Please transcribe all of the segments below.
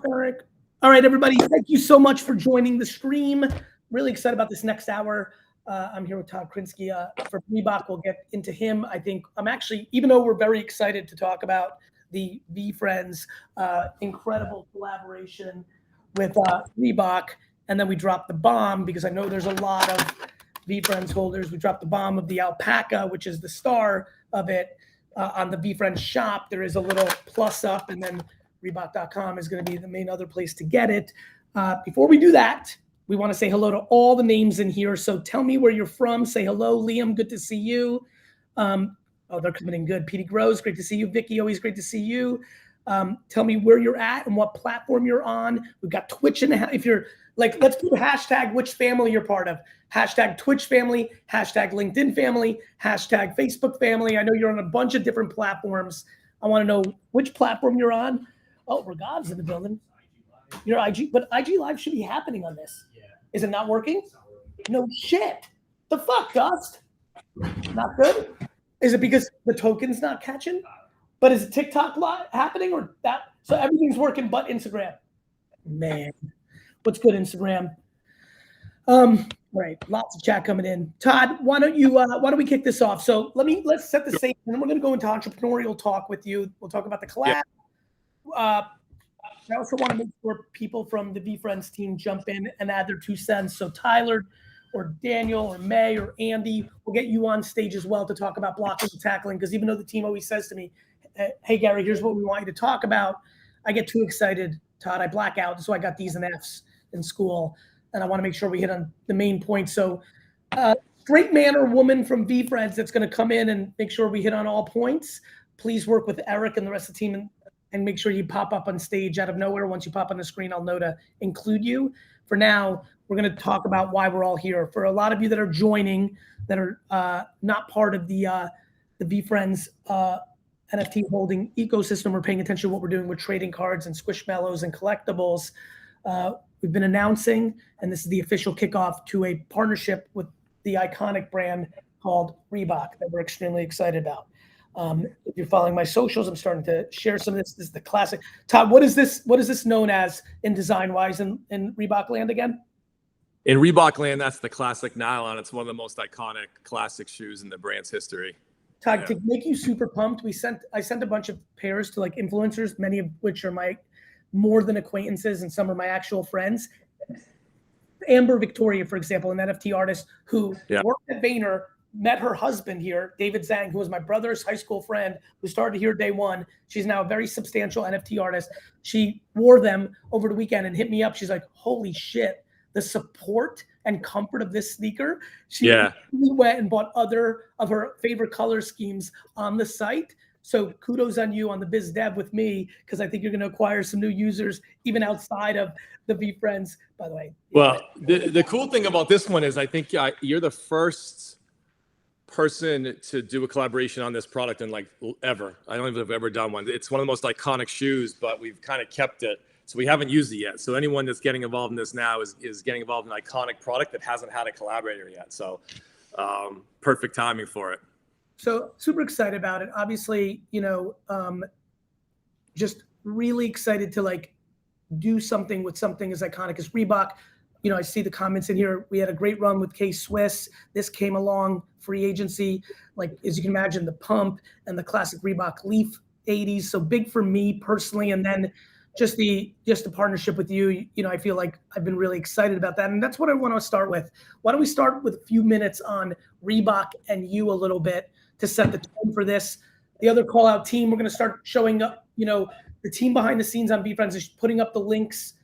Eric. All right, everybody. Thank you so much for joining the stream. Really excited about this next hour. I'm here with Todd Krinsky for Reebok. We'll get into him. I think I'm actually, even though we're very excited to talk about the VeeFriends incredible collaboration with Reebok, and then we dropped the bomb because I know there's a lot of VeeFriends holders. We dropped the bomb of the Alpaca, which is the star of it. On the VeeFriends shop, there is a little plus up, and then Reebok.com is going to be the main other place to get it. Before we do that, we want to say hello to all the names in here. So tell me where you're from. Say hello, Liam. Good to see you. Oh, they're coming in good. Petey Groves, great to see you. Vicky, always great to see you. Tell me where you're at and what platform you're on. We've got Twitch in the if you're like, let's put a hashtag which family you're part of. Hashtag Twitch family, hashtag LinkedIn family, hashtag Facebook family. I know you're on a bunch of different platforms. I want to know which platform you're on. Oh, Ragov's in the building. Your IG, but IG Live should be happening on this. Yeah. Is it not working? No shit. The fuck, Dust? Not good? Is it because the token's not catching? But is TikTok live happening or that? So everything's working but Instagram. Man, what's good, Instagram? Right, lots of chat coming in. Todd, why don't we kick this off? So let's set the stage, and then we're gonna go into entrepreneurial talk with you. We'll talk about the collab. Yeah. I also want to make sure people from the VeeFriends team jump in and add their 2 cents. So Tyler or Daniel or May or Andy, we'll get you on stage as well to talk about blocking and tackling, because even though the team always says to me, hey, Gary, here's what we want you to talk about, I get too excited, Todd. I black out. So I got D's and F's in school, and I want to make sure we hit on the main point. So straight man or woman from VeeFriends that's going to come in and make sure we hit on all points, please work with Eric and the rest of the team and make sure you pop up on stage out of nowhere. Once you pop on the screen, I'll know to include you. For now, we're going to talk about why we're all here. For a lot of you that are joining, that are not part of the VeeFriends NFT holding ecosystem, or paying attention to what we're doing with trading cards and squishmallows and collectibles, we've been announcing, and this is the official kickoff to a partnership with the iconic brand called Reebok that we're extremely excited about. If you're following my socials, I'm starting to share some of this. This is the classic. Todd, what is this known as in design-wise in Reebok land again? In Reebok land, that's the classic Nylon. It's one of the most iconic classic shoes in the brand's history. Todd, to make you super pumped, I sent a bunch of pairs to like influencers, many of which are my more than acquaintances, and some are my actual friends. Amber Victoria, for example, an NFT artist who worked at Vayner, met her husband here, David Zhang, who was my brother's high school friend, who started here day one. She's now a very substantial NFT artist. She wore them over the weekend and hit me up. She's like, holy shit, the support and comfort of this sneaker. She went and bought other of her favorite color schemes on the site. So kudos on you on the biz dev with me, because I think you're going to acquire some new users even outside of the VeeFriends, by the way. Well, the cool thing about this one is I think you're the first person to do a collaboration on this product in like ever. I don't even have ever done one. It's one of the most iconic shoes, but we've kind of kept it. So we haven't used it yet. So anyone that's getting involved in this now is getting involved in an iconic product that hasn't had a collaborator yet. So perfect timing for it. So super excited about it. Obviously, just really excited to like do something with something as iconic as Reebok. I see the comments in here. We had a great run with K-Swiss. This came along, free agency. Like, as you can imagine, the pump and the classic Reebok Leaf 80s. So big for me personally. And then just the partnership with you, I feel like I've been really excited about that. And that's what I want to start with. Why don't we start with a few minutes on Reebok and you a little bit to set the tone for this. The other call out team, we're going to start showing up, the team behind the scenes on VeeFriends is putting up the links.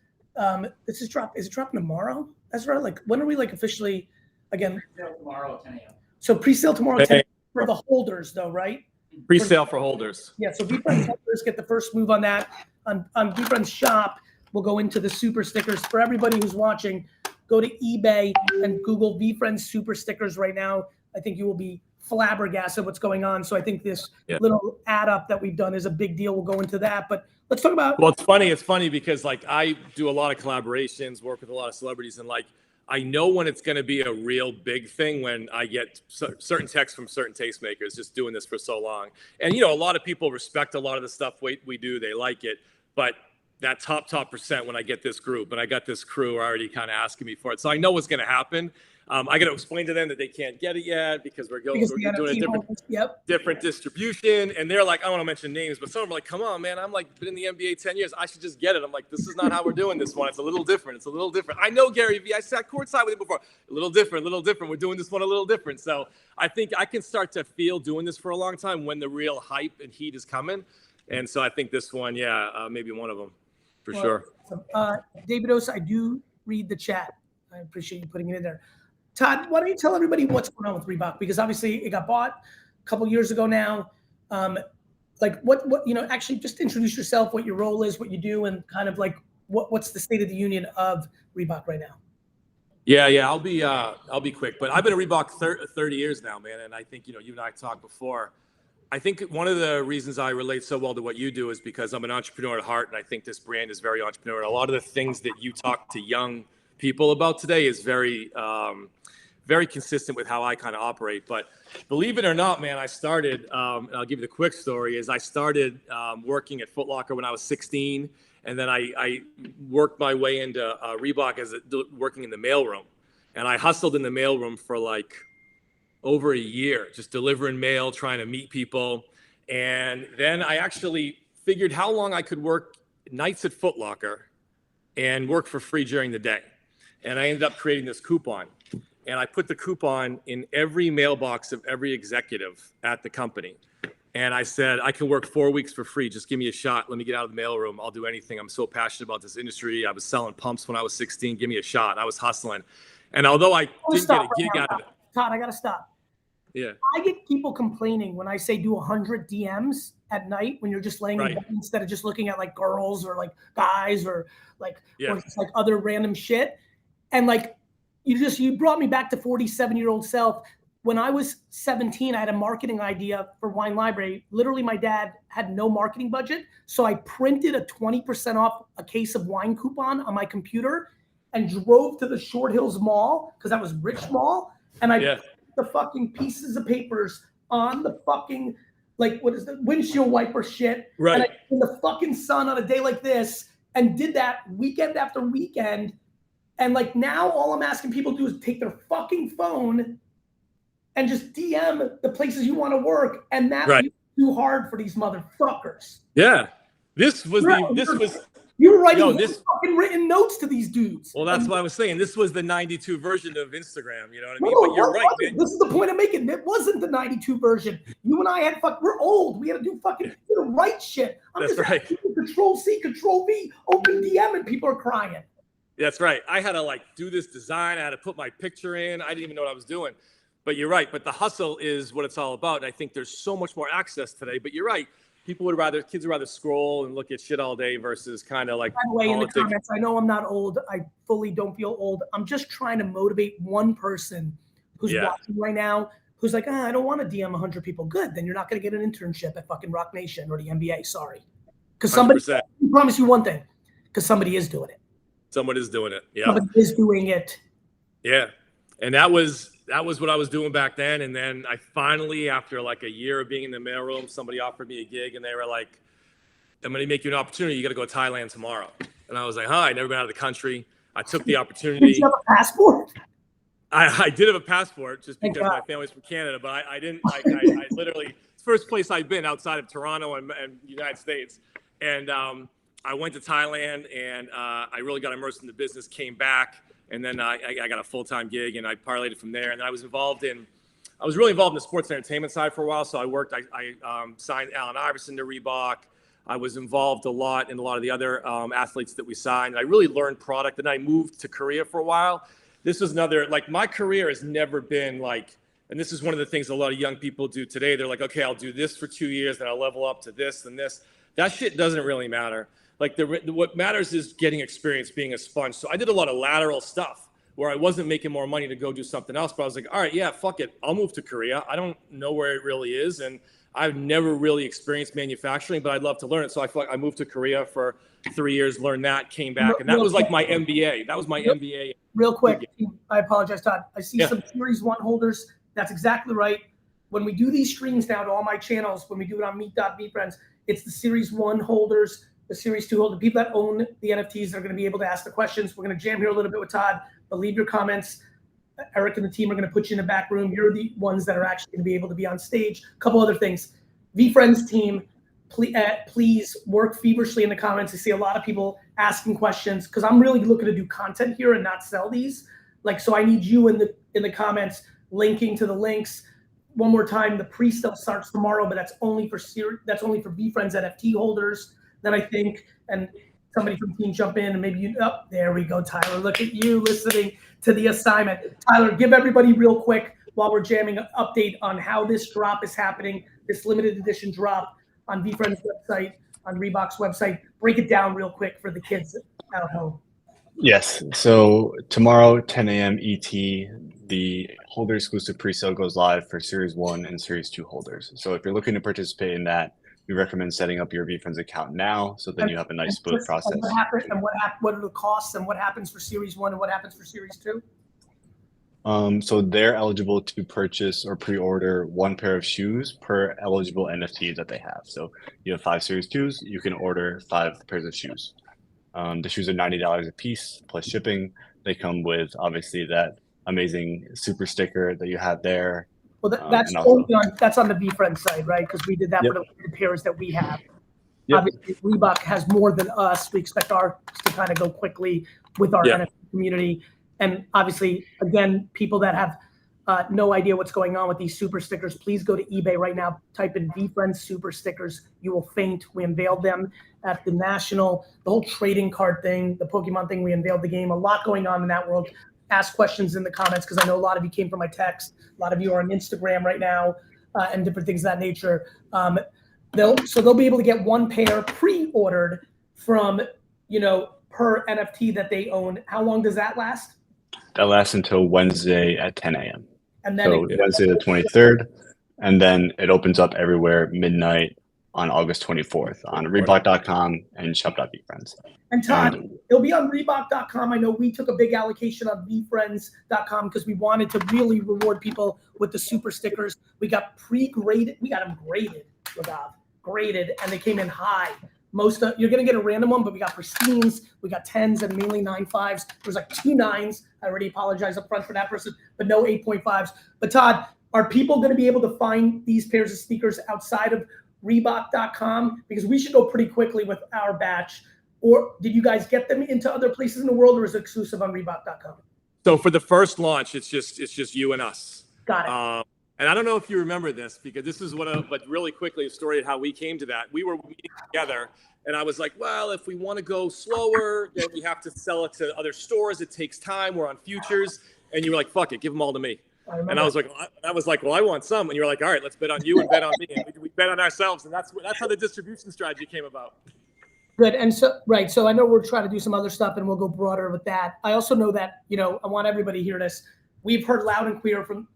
Is it dropping tomorrow? That's right. Like, when are we like officially again? Tomorrow at 10 a.m. So pre-sale tomorrow 10 for the holders though, right? Pre-sale for holders. Yeah. So VeeFriends holders get the first move on that. On VeeFriends shop, we'll go into the super stickers. For everybody who's watching, go to eBay and Google VeeFriends super stickers right now. I think you will be flabbergasted what's going on. So I think this little add up that we've done is a big deal. We'll go into that, but let's talk about. Well, it's funny because like I do a lot of collaborations, work with a lot of celebrities, and like I know when it's going to be a real big thing when I get certain texts from certain tastemakers just doing this for so long. And, a lot of people respect a lot of the stuff we do. They like it. But that top percent when I get this group, and I got this crew already kind of asking me for it. So I know what's going to happen. I got to explain to them that they can't get it yet because we're doing a different distribution. And they're like, I don't want to mention names, but some of them are like, come on, man. I'm like, been in the NBA 10 years. I should just get it. I'm like, this is not how we're doing this one. It's a little different. It's a little different. I know Gary Vee. I sat courtside with him before. A little different. We're doing this one a little different. So I think I can start to feel doing this for a long time when the real hype and heat is coming. And so I think this one, maybe one of them for sure. David Osa, I do read the chat. I appreciate you putting it in there. Todd, why don't you tell everybody what's going on with Reebok? Because obviously it got bought a couple years ago now. Like what actually just introduce yourself, what your role is, what you do, and kind of like what's the state of the union of Reebok right now? Yeah, I'll be quick, but I've been at Reebok 30 years now, man. And I think, you and I talked before. I think one of the reasons I relate so well to what you do is because I'm an entrepreneur at heart. And I think this brand is very entrepreneurial. A lot of the things that you talk to young people about today is very consistent with how I kind of operate. But believe it or not, man, I started, and I'll give you the quick story, is I started working at Foot Locker when I was 16. And then I worked my way into Reebok working in the mailroom. And I hustled in the mailroom for like over a year, just delivering mail, trying to meet people. And then I actually figured how long I could work nights at Foot Locker and work for free during the day. And I ended up creating this coupon. And I put the coupon in every mailbox of every executive at the company. And I said, I can work 4 weeks for free. Just give me a shot. Let me get out of the mailroom. I'll do anything. I'm so passionate about this industry. I was selling pumps when I was 16. Give me a shot. I was hustling. And although I didn't get a gig out of it. Todd, I got to stop. Yeah. I get people complaining when I say do 100 DMs at night when you're just laying in bed instead of just looking at like girls or like guys or like, or just like other random shit. And like, you brought me back to 47-year-old self. When I was 17, I had a marketing idea for Wine Library. Literally, my dad had no marketing budget. So I printed a 20% off a case of wine coupon on my computer and drove to the Short Hills Mall, because that was Rich Mall. And I put the fucking pieces of papers on the fucking, like, what is the windshield wiper shit. Right. And I in the fucking sun on a day like this and did that weekend after weekend. And like now all I'm asking people to do is take their fucking phone and just DM the places you want to work. And that's too hard for these motherfuckers. Yeah. You were writing fucking written notes to these dudes. Well, that's what I was saying. This was the 92 version of Instagram. You know what I mean? But you're right, man. This is the point I'm making. It wasn't the 92 version. You and I we're old. We had to do fucking write shit. That's right. Control C, Control V, open DM, and people are crying. That's right. I had to like do this design. I had to put my picture in. I didn't even know what I was doing. But you're right. But the hustle is what it's all about. And I think there's so much more access today. But you're right. Kids would rather scroll and look at shit all day versus kind of like. By the way, in the comments, I know I'm not old. I fully don't feel old. I'm just trying to motivate one person who's watching right now who's like, I don't want to DM 100 people. Good. Then you're not going to get an internship at fucking Rock Nation or the NBA. Sorry. Because somebody, I promise you one thing, because somebody is doing it. Someone is doing it. Yeah. Somebody is doing it. Yeah. And that was what I was doing back then. And then I finally, after like a year of being in the mailroom, somebody offered me a gig and they were like, I'm going to make you an opportunity. You got to go to Thailand tomorrow. And I was like, I'd never been out of the country. I took the opportunity. Did you have a passport? I did have a passport just because my family's from Canada, but I didn't, I literally, it's the first place I've been outside of Toronto and United States. And I went to Thailand and I really got immersed in the business, came back. And then I got a full-time gig and I parlayed from there. And then I was really involved in the sports and entertainment side for a while. So I signed Allen Iverson to Reebok. I was involved a lot in a lot of the other athletes that we signed. I really learned product. And I moved to Korea for a while. This was another, like my career has never been like, and this is one of the things a lot of young people do today. They're like, okay, I'll do this for 2 years, then I'll level up to this and this. That shit doesn't really matter. Like what matters is getting experience, being a sponge. So I did a lot of lateral stuff where I wasn't making more money to go do something else. But I was like, all right, yeah, fuck it. I'll move to Korea. I don't know where it really is. And I've never really experienced manufacturing, but I'd love to learn it. So I feel like I moved to Korea for 3 years, learned that, came back. And that was like my MBA. That was my MBA. Real quick, I apologize, Todd. I see some Series 1 holders. That's exactly right. When we do these streams now to all my channels, when we do it on Meet.VeeFriends, it's the Series 1 holders the Series 2 holder, people that own the NFTs are going to be able to ask the questions. We're going to jam here a little bit with Todd, but leave your comments. Eric and the team are going to put you in the back room. You're the ones that are actually going to be able to be on stage. A couple other things. VeeFriends team, please work feverishly in the comments. I see a lot of people asking questions because I'm really looking to do content here and not sell these. Like, so I need you in the comments linking to the links. One more time, the pre-sale starts tomorrow, but that's only for VeeFriends NFT holders. Then I think, and somebody from the team jump in and maybe you, oh, there we go, Tyler. Look at you listening to the assignment. Tyler, give everybody real quick while we're jamming an update on how this drop is happening, this limited edition drop on VeeFriends website, on Reebok's website. Break it down real quick for the kids at home. Yes. So tomorrow, 10 a.m. ET, the holder exclusive presale goes live for Series 1 and Series 2 holders. So if you're looking to participate in that, we recommend setting up your VeeFriends account now so then you have a nice smooth process. And what are the costs and what happens for Series 1 and what happens for Series 2? So they're eligible to purchase or pre-order one pair of shoes per eligible NFT that they have. So you have 5 Series 2s, you can order 5 pairs of shoes. The shoes are $90 a piece plus shipping. They come with obviously that amazing super sticker that you have there. Well, that's on the VeeFriends side, right? Because we did that for the pairs that we have. Obviously, Reebok has more than us. We expect ours to kind of go quickly with our NFT community. And obviously, again, people that have no idea what's going on with these super stickers, please go to eBay right now. Type in VeeFriends super stickers. You will faint. We unveiled them at the National, the whole trading card thing, the Pokemon thing. We unveiled the game. A lot going on in that world. Ask questions in the comments because I know a lot of you came from my text. A lot of you are on Instagram right now and different things of that nature. They'll be able to get one pair pre-ordered from, per NFT that they own. How long does that last? That lasts until Wednesday at 10 a.m. And then Wednesday the 23rd, and then it opens up everywhere midnight on August 24th on Reebok.com and shop.VeeFriends. And Todd, it'll be on Reebok.com. I know we took a big allocation on VeeFriends.com because we wanted to really reward people with the super stickers. We got pre-graded. We got them graded, and they came in high. You're going to get a random one, but we got pristines, we got 10s, and mainly 9.5s. There's like 2 9s. I already apologize up front for that person, but no 8.5s. But Todd, are people going to be able to find these pairs of sneakers outside of Reebok.com? Because we should go pretty quickly with our batch. Or did you guys get them into other places in the world, or is it exclusive on Reebok.com? So for the first launch, it's just you and us. Got it. And I don't know if you remember this because this is but really quickly a story of how we came to that. We were meeting together and I was like, well, if we want to go slower, then we have to sell it to other stores. It takes time. We're on futures. And you were like, fuck it, give them all to me. And I was like, well, I want some. And you're like, all right, let's bet on you and bet on me. And we bet on ourselves. And that's how the distribution strategy came about. Good. And so I know we're trying to do some other stuff and we'll go broader with that. I also know that, I want everybody to hear this. We've heard loud and clear from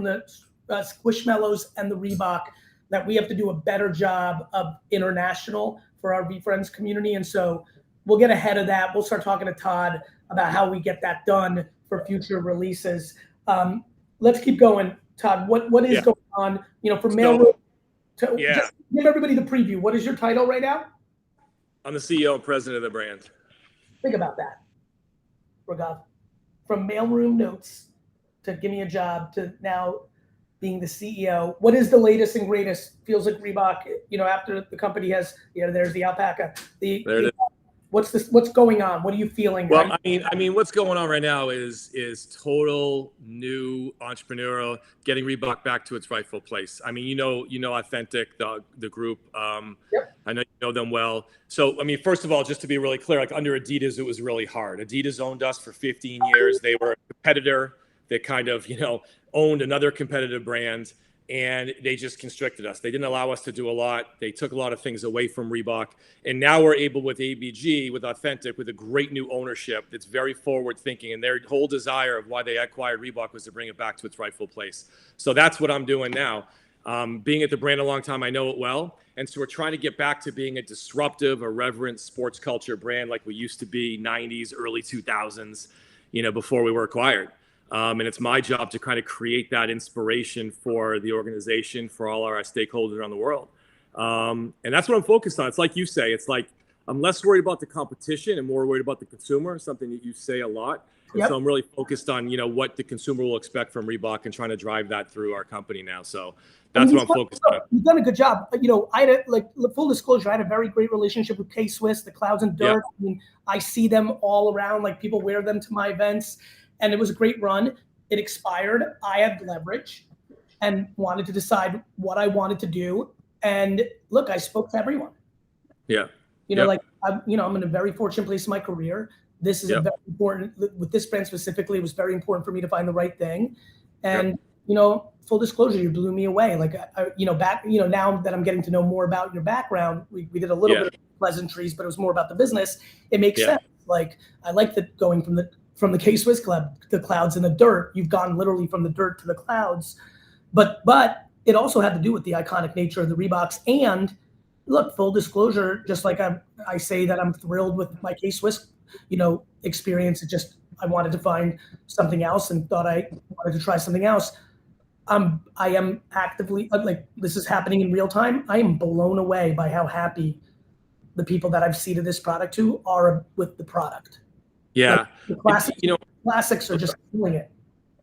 the Squishmallows and the Reebok that we have to do a better job of international for our VeeFriends community. And so we'll get ahead of that. We'll start talking to Todd about how we get that done for future releases. Let's keep going. Todd, what is going on, from mailroom to just give everybody the preview. What is your title right now? I'm the CEO and president of the brand. Think about that, Ragav. From mailroom notes to give me a job to now being the CEO. What is the latest and greatest? Feels like Reebok, after the company has, there's the Alpaca. What's going on? What are you feeling? Well, I mean, what's going on right now is total new entrepreneurial, getting Reebok back to its rightful place. I mean, you know, Authentic, the group. I know you know them well. So, I mean, first of all, just to be really clear, like under Adidas, it was really hard. Adidas owned us for 15 years. They were a competitor that kind of, owned another competitive brand, and they just constricted us. They didn't allow us to do a lot. They took a lot of things away from Reebok. And now we're able with ABG, with Authentic, with a great new ownership that's very forward thinking. And their whole desire of why they acquired Reebok was to bring it back to its rightful place. So that's what I'm doing now. Being at the brand a long time, I know it well. And so we're trying to get back to being a disruptive, irreverent sports culture brand like we used to be 90s, early 2000s, before we were acquired. And it's my job to kind of create that inspiration for the organization, for all our stakeholders around the world. And that's what I'm focused on. It's like you say, it's like I'm less worried about the competition and more worried about the consumer, something that you say a lot. And so I'm really focused on, what the consumer will expect from Reebok and trying to drive that through our company now. So that's what I'm focused on. You've done a good job. I had full disclosure, I had a very great relationship with K-Swiss, the Clouds and Dirt. I mean, I see them all around, like people wear them to my events, and it was a great run. It expired. I had leverage and wanted to decide what I wanted to do. And look, I spoke to everyone. Yeah. I'm in a very fortunate place in my career. This is a very important, with this brand specifically, it was very important for me to find the right thing. And, full disclosure, you blew me away. Like, now that I'm getting to know more about your background, we did a little bit of pleasantries, but it was more about the business. It makes sense. Like, I like that going from the K-Swiss Club, the Clouds and the Dirt, you've gone literally from the dirt to the clouds. But it also had to do with the iconic nature of the Reeboks. And look, full disclosure, just like I say that I'm thrilled with my K-Swiss experience. It just, I wanted to find something else and thought I wanted to try something else. I am actively, this is happening in real time. I am blown away by how happy the people that I've seeded this product to are with the product. Yeah. The classics are just killing it.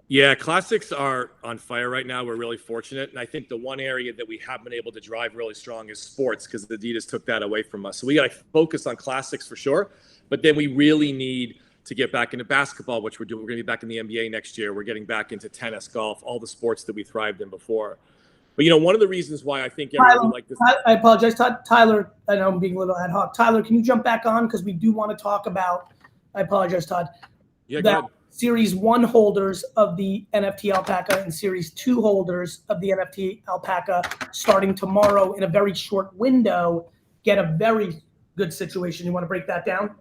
Yeah, classics are on fire right now. We're really fortunate. And I think the one area that we have been able to drive really strong is sports, because Adidas took that away from us. So we got to focus on classics for sure. But then we really need to get back into basketball, which we're doing. We're going to be back in the NBA next year. We're getting back into tennis, golf, all the sports that we thrived in before. But, one of the reasons why I think everyone like this. I apologize, Todd. Tyler, I know I'm being a little ad hoc. Tyler, can you jump back on? Because we do want to talk about, I apologize, Todd. Yeah, go ahead. Series 1 holders of the NFT Alpaca and Series 2 holders of the NFT Alpaca starting tomorrow in a very short window get a very good situation. You want to break that down?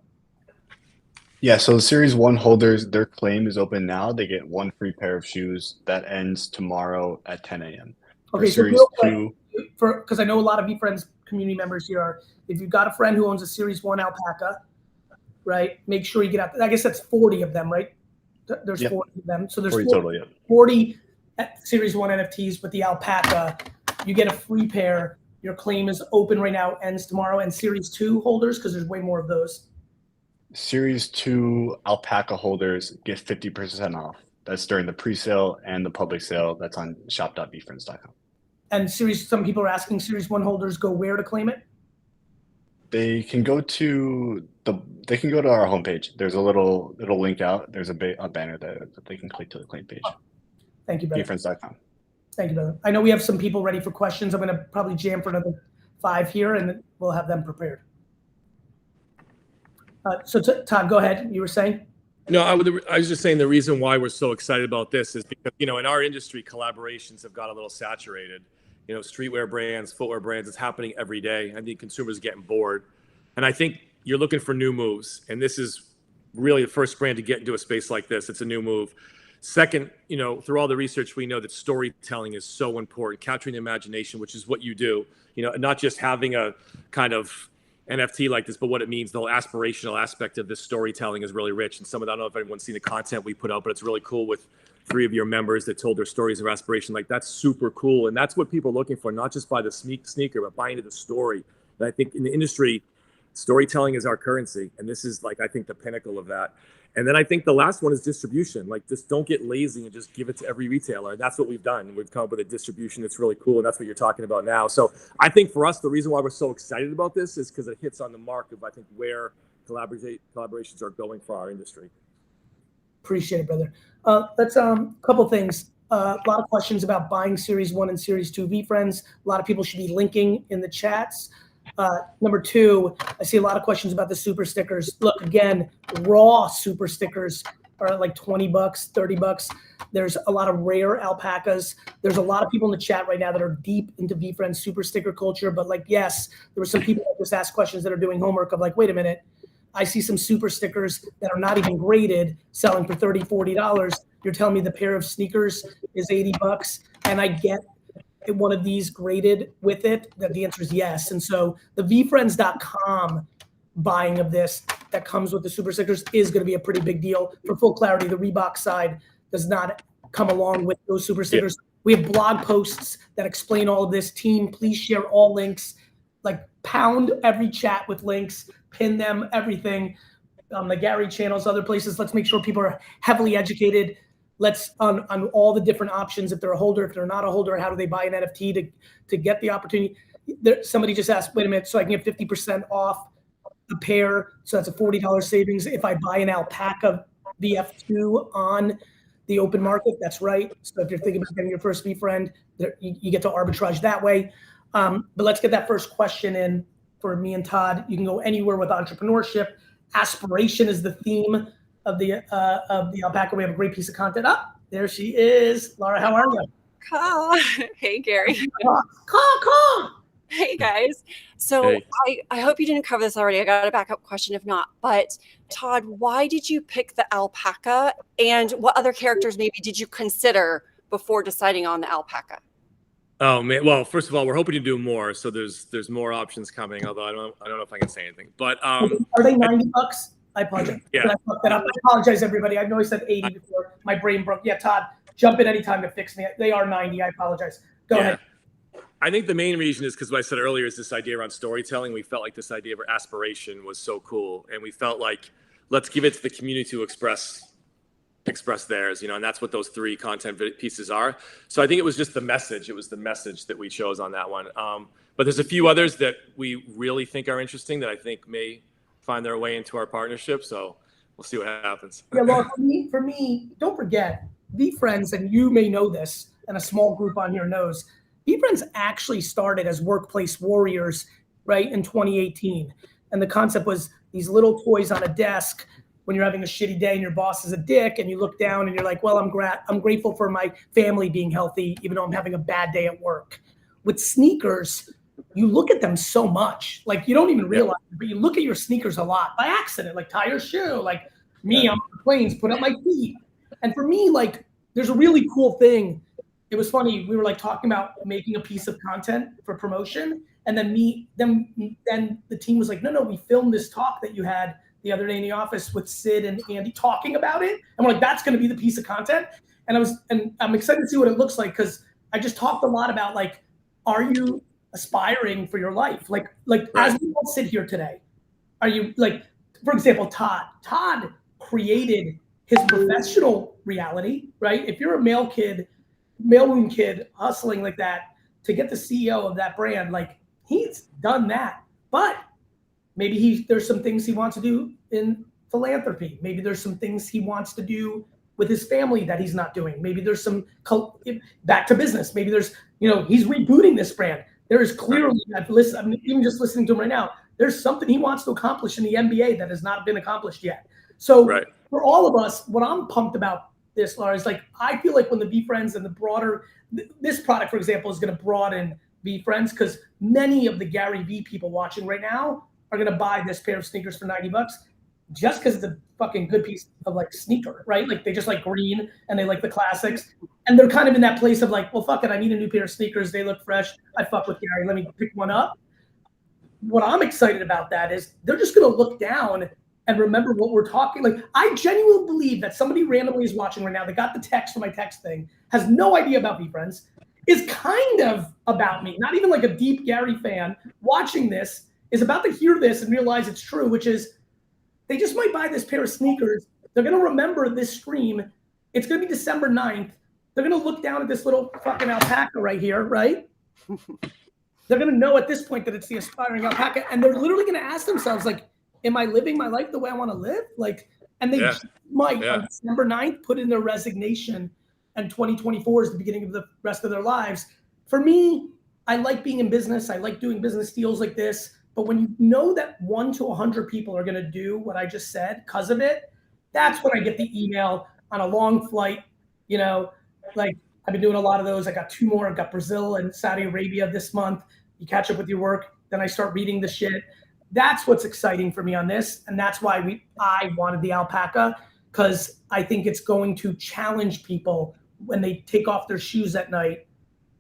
Yeah, so Series 1 holders, their claim is open now. They get one free pair of shoes. That ends tomorrow at 10 a.m. Okay, so Series 2. Because I know a lot of VeeFriends community members here are, if you've got a friend who owns a Series 1 Alpaca, right, make sure you get out. I guess that's 40 of them, right? There's 40 of them. So there's 40 total, 40 Series 1 NFTs with the Alpaca. You get a free pair. Your claim is open right now, ends tomorrow. And Series 2 holders, because there's way more of those. Series 2 Alpaca holders get 50% off. That's during the pre-sale and the public sale. That's on shop.veefriends.com. And some people are asking, Series 1 holders go where to claim it? They can go to our homepage. There's a little link out. There's a banner that they can click to the claim page. Thank you, brother. VeeFriends.com. Thank you, brother. I know we have some people ready for questions. I'm going to probably jam for another 5 here, and then we'll have them prepared. So Todd, go ahead. You were saying? No, I was just saying the reason why we're so excited about this is because, in our industry, collaborations have got a little saturated. Streetwear brands, footwear brands, it's happening every day. I think consumers are getting bored. And I think you're looking for new moves. And this is really the first brand to get into a space like this. It's a new move. Second, through all the research, we know that storytelling is so important, capturing the imagination, which is what you do, not just having a kind of NFT like this, but what it means, the whole aspirational aspect of this storytelling is really rich. And I don't know if everyone's seen the content we put out, but it's really cool with 3 of your members that told their stories of aspiration. Like, that's super cool. And that's what people are looking for, not just by the sneaker, but buying into the story. And I think in the industry, storytelling is our currency. And this is I think the pinnacle of that. And then I think the last one is distribution. Just don't get lazy and just give it to every retailer. And that's what we've done. We've come up with a distribution that's really cool. And that's what you're talking about now. So I think for us, the reason why we're so excited about this is because it hits on the mark of, I think, where collaborations are going for our industry. Appreciate it, brother. Let's couple things. A lot of questions about buying Series 1 and Series 2 VeeFriends. A lot of people should be linking in the chats. Number 2, I see a lot of questions about the super stickers. Look, again, raw super stickers are like $20, $30. There's a lot of rare alpacas. There's a lot of people in the chat right now that are deep into VeeFriends super sticker culture. But yes, there were some people that just asked questions that are doing homework of wait a minute. I see some super stickers that are not even graded selling for $30, $40. You're telling me the pair of sneakers is $80 and I get one of these graded with it? That the answer is yes. And so the VeeFriends.com buying of this that comes with the super stickers is going to be a pretty big deal. For full clarity, the Reebok side does not come along with those super stickers. Yeah. We have blog posts that explain all of this. Team, please share all links. Pound every chat with links. pin them, everything on the Gary channels, other places. Let's make sure people are heavily educated. Let's on all the different options. If they're a holder, if they're not a holder, how do they buy an NFT to get the opportunity? Somebody just asked, wait a minute, so I can get 50% off a pair. So that's a $40 savings if I buy an Alpaca VF2 on the open market. That's right. So if you're thinking about getting your first VeeFriend, you get to arbitrage that way. But let's get that first question in for me and Todd. You can go anywhere with entrepreneurship. Aspiration is the theme of the Alpaca. We have a great piece of content up. There she is. Laura, how are you? Hey, Gary. Call. Hey, guys. So Hey. I hope you didn't cover this already. I got a backup question if not. But Todd, why did you pick the Alpaca, and what other characters maybe did you consider before deciding on the Alpaca? Oh man! Well, first of all, we're hoping to do more, so there's more options coming. Although I don't know if I can say anything. But Are they $90? I apologize. Yeah. I fucked that up. I apologize, everybody. I know I said 80 before. My brain broke. Yeah, Todd, jump in anytime to fix me. They are 90. I apologize. Go ahead. I think the main reason is because what I said earlier is this idea around storytelling. We felt like this idea of aspiration was so cool, and we felt like let's give it to the community to express theirs, and that's what those 3 content pieces are. So I think it was just the message. It was the message that we chose on that one. But there's a few others that we really think are interesting that I think may find their way into our partnership. So we'll see what happens. Yeah, well, for me, don't forget, VeeFriends, and you may know this, and a small group on here knows, VeeFriends actually started as workplace warriors, right, in 2018. And the concept was these little toys on a desk when you're having a shitty day and your boss is a dick, and you look down and you're like, well, I'm grateful for my family being healthy, even though I'm having a bad day at work. With sneakers, you look at them so much, like you don't even realize it, but you look at your sneakers a lot by accident, like tie your shoe, like me on the planes, put up my feet. And for me, like, there's a really cool thing. It was funny. We were like talking about making a piece of content for promotion. And then then the team was like, no, we filmed this talk that you had the other day in the office with Sid and Andy talking about it. And we're like, that's going to be the piece of content. And I'm excited to see what it looks like. Cause I just talked a lot about like, are you aspiring for your life? Like as we all sit here today, are you like, for example, Todd created his professional reality, right? If you're a mailroom kid hustling like that to get the CEO of that brand, like he's done that. But maybe there's some things he wants to do in philanthropy. Maybe there's some things he wants to do with his family that he's not doing. Maybe there's some back to business. Maybe there's, he's rebooting this brand. There is clearly, I'm even just listening to him right now, there's something he wants to accomplish in the NBA that has not been accomplished yet. So for all of us, what I'm pumped about this, Laura, is like, I feel like when the VeeFriends and the broader, this product, for example, is going to broaden VeeFriends, because many of the Gary Vee people watching right now are going to buy this pair of sneakers for $90 just because it's a fucking good piece of like sneaker, right? Like they just like green and they like the classics. And they're kind of in that place of like, well, fuck it, I need a new pair of sneakers. They look fresh. I fuck with Gary. Let me pick one up. What I'm excited about that is they're just going to look down and remember what we're talking. Like, I genuinely believe that somebody randomly is watching right now that got the text from my text thing, has no idea about VeeFriends, is kind of about me, not even like a deep Gary fan, watching this, is about to hear this and realize it's true, which is they just might buy this pair of sneakers. They're going to remember this stream. It's going to be December 9th. They're going to look down at this little fucking alpaca right here, right? They're going to know at this point that it's the aspiring alpaca. And they're literally going to ask themselves, like, am I living my life the way I want to live? Like, and they might on December 9th put in their resignation, and 2024 is the beginning of the rest of their lives. For me, I like being in business. I like doing business deals like this. But when you know that 1 to 100 people are going to do what I just said because of it, that's when I get the email on a long flight. Like I've been doing a lot of those. I got 2 more. I've got Brazil and Saudi Arabia this month. You catch up with your work. Then I start reading the shit. That's what's exciting for me on this. And that's why I wanted the alpaca, because I think it's going to challenge people when they take off their shoes at night,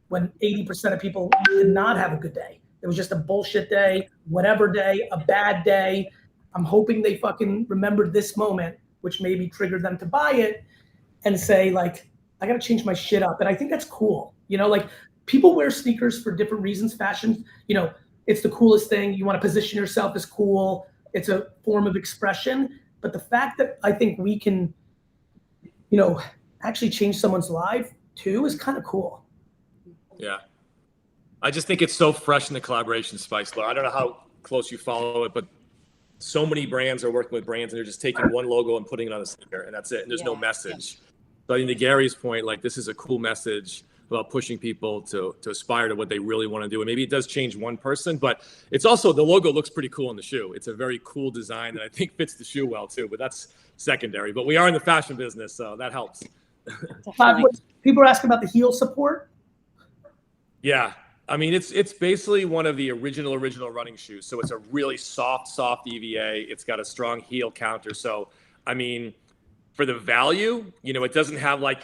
when 80% of people did not have a good day. It was just a bullshit day, whatever day, a bad day. I'm hoping they fucking remembered this moment, which maybe triggered them to buy it and say, like, I got to change my shit up. And I think that's cool. Like, people wear sneakers for different reasons. Fashion, it's the coolest thing. You want to position yourself as cool. It's a form of expression. But the fact that I think we can, actually change someone's life too is kind of cool. Yeah. I just think it's so fresh in the collaboration space. I don't know how close you follow it, but so many brands are working with brands and they're just taking one logo and putting it on a sticker and that's it. And there's no message. So I think to Gary's point, like this is a cool message about pushing people to aspire to what they really want to do. And maybe it does change one person, but it's also, the logo looks pretty cool on the shoe. It's a very cool design that I think fits the shoe well too, but that's secondary. But we are in the fashion business, so that helps. People are asking about the heel support. Yeah. I mean, it's basically one of the original running shoes. So it's a really soft EVA. It's got a strong heel counter. So, I mean, for the value, it doesn't have like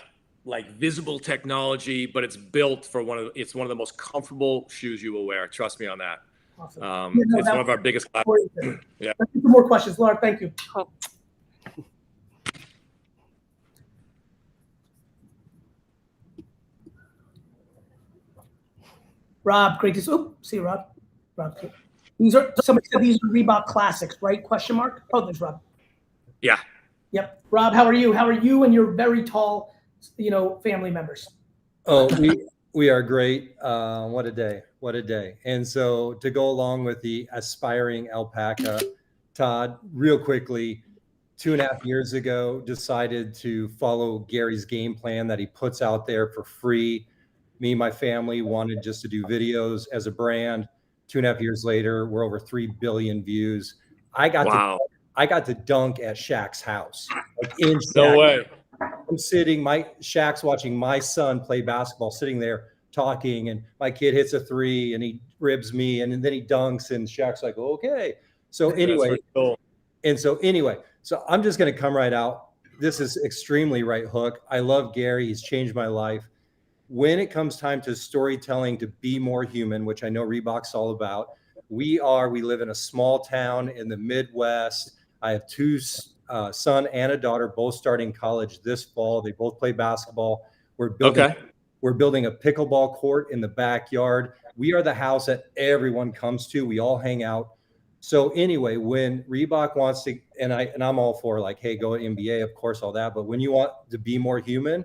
visible technology, but it's built for it's one of the most comfortable shoes you will wear. Trust me on that. Awesome. It's one of our biggest. Yeah. Let's get some more questions, Laura. Thank you. Oh. Rob, great to see you, Rob. Somebody said these are Reebok classics, right? Question mark. Oh, there's Rob. Yeah. Yep. Rob, how are you? How are you and your very tall, family members? Oh, we are great. What a day. What a day. And so to go along with the aspiring Alpaca, Todd, real quickly, 2.5 years ago, decided to follow Gary's game plan that he puts out there for free. Me and my family wanted just to do videos as a brand. 2.5 years later, we're over 3 billion views. I got to dunk at Shaq's house. Like in Shaq. No way. I'm sitting, Shaq's watching my son play basketball, sitting there talking, and my kid hits a 3 and he ribs me and then he dunks and Shaq's like, okay. So anyway, cool. So I'm just going to come right out. This is extremely right hook. I love Gary. He's changed my life. When it comes time to storytelling, to be more human, which I know Reebok's all about, we live in a small town in the Midwest. I have 2 son and a daughter, both starting college this fall. They both play basketball. We're building a pickleball court in the backyard. We are the house that everyone comes to. We all hang out. So anyway, when Reebok wants to, and I'm all for like, hey, go to NBA, of course, all that. But when you want to be more human,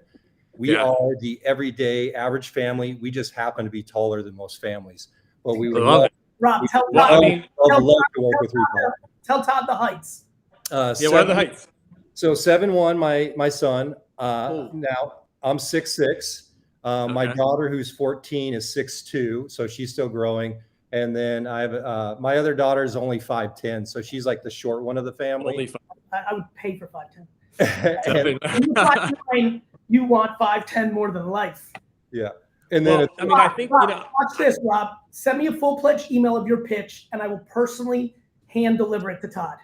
we are the everyday average family. We just happen to be taller than most families. But we would love it. Rob, tell Todd to work with Reebok. Tell Todd the heights. What are the heights? So 7'1", my son. Now I'm 6'6". My daughter, who's 14, is 6'2", so she's still growing. And then I have my other daughter is only 5'10", so she's like the short one of the family. I would pay for 5'10". You want 5'10" more than life. Yeah. And then I think Rob, watch this, Rob. Send me a full-fledged email of your pitch, and I will personally hand deliver it to Todd.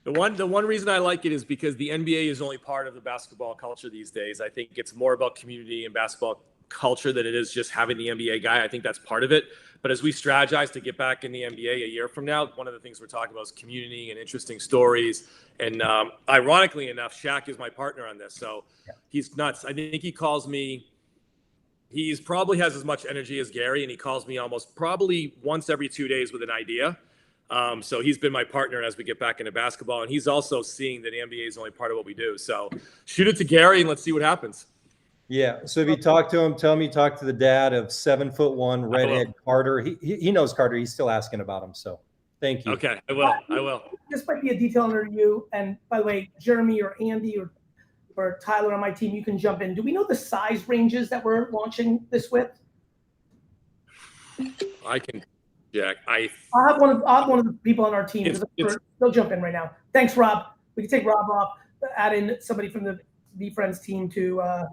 The one reason I like it is because the NBA is only part of the basketball culture these days. I think it's more about community and basketball culture than it is just having the NBA guy. I think that's part of it. But as we strategize to get back in the NBA a year from now, one of the things we're talking about is community and interesting stories. And ironically enough, Shaq is my partner on this. So he's nuts. I think he calls me, he's probably has as much energy as Gary, and he calls me probably once every 2 days with an idea. So he's been my partner as we get back into basketball. And he's also seeing that the NBA is only part of what we do. So shoot it to Gary and let's see what happens. Yeah. So if you talk to him, tell him you talk to the dad of 7'1" redhead Carter. He knows Carter. He's still asking about him. So thank you. Okay, I will. This might be a detail under you. And by the way, Jeremy or Andy or Tyler on my team, you can jump in. Do we know the size ranges that we're launching this with? I can, Jack. I'll have one of the people on our team. They'll jump in right now. Thanks, Rob. We can take Rob off. Add in somebody from the VeeFriends team to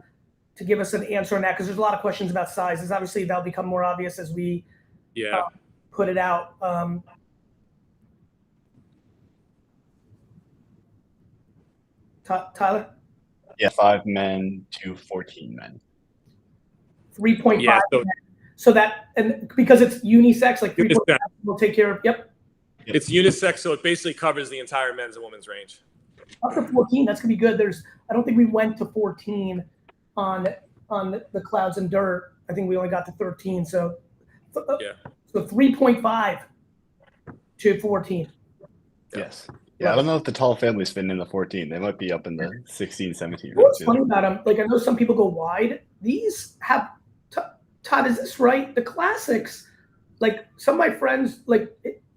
give us an answer on that, because there's a lot of questions about sizes. Obviously, that'll become more obvious as we put it out. Tyler? Yeah, 5 men to 14 men. 3.5 men. So that, and because it's unisex, like 3.5 will take care of, It's unisex, so it basically covers the entire men's and women's range. Up to 14, that's gonna be good. I don't think we went to 14 on the Clouds and Dirt. I think we only got to 13. So 3.5 to 14. Yes. Yeah, I don't know if the tall family's fitting in the 14. They might be up in the 16, 17 range. What's funny about them, like I know some people go wide. These have, Todd, is this right? The classics, like some of my friends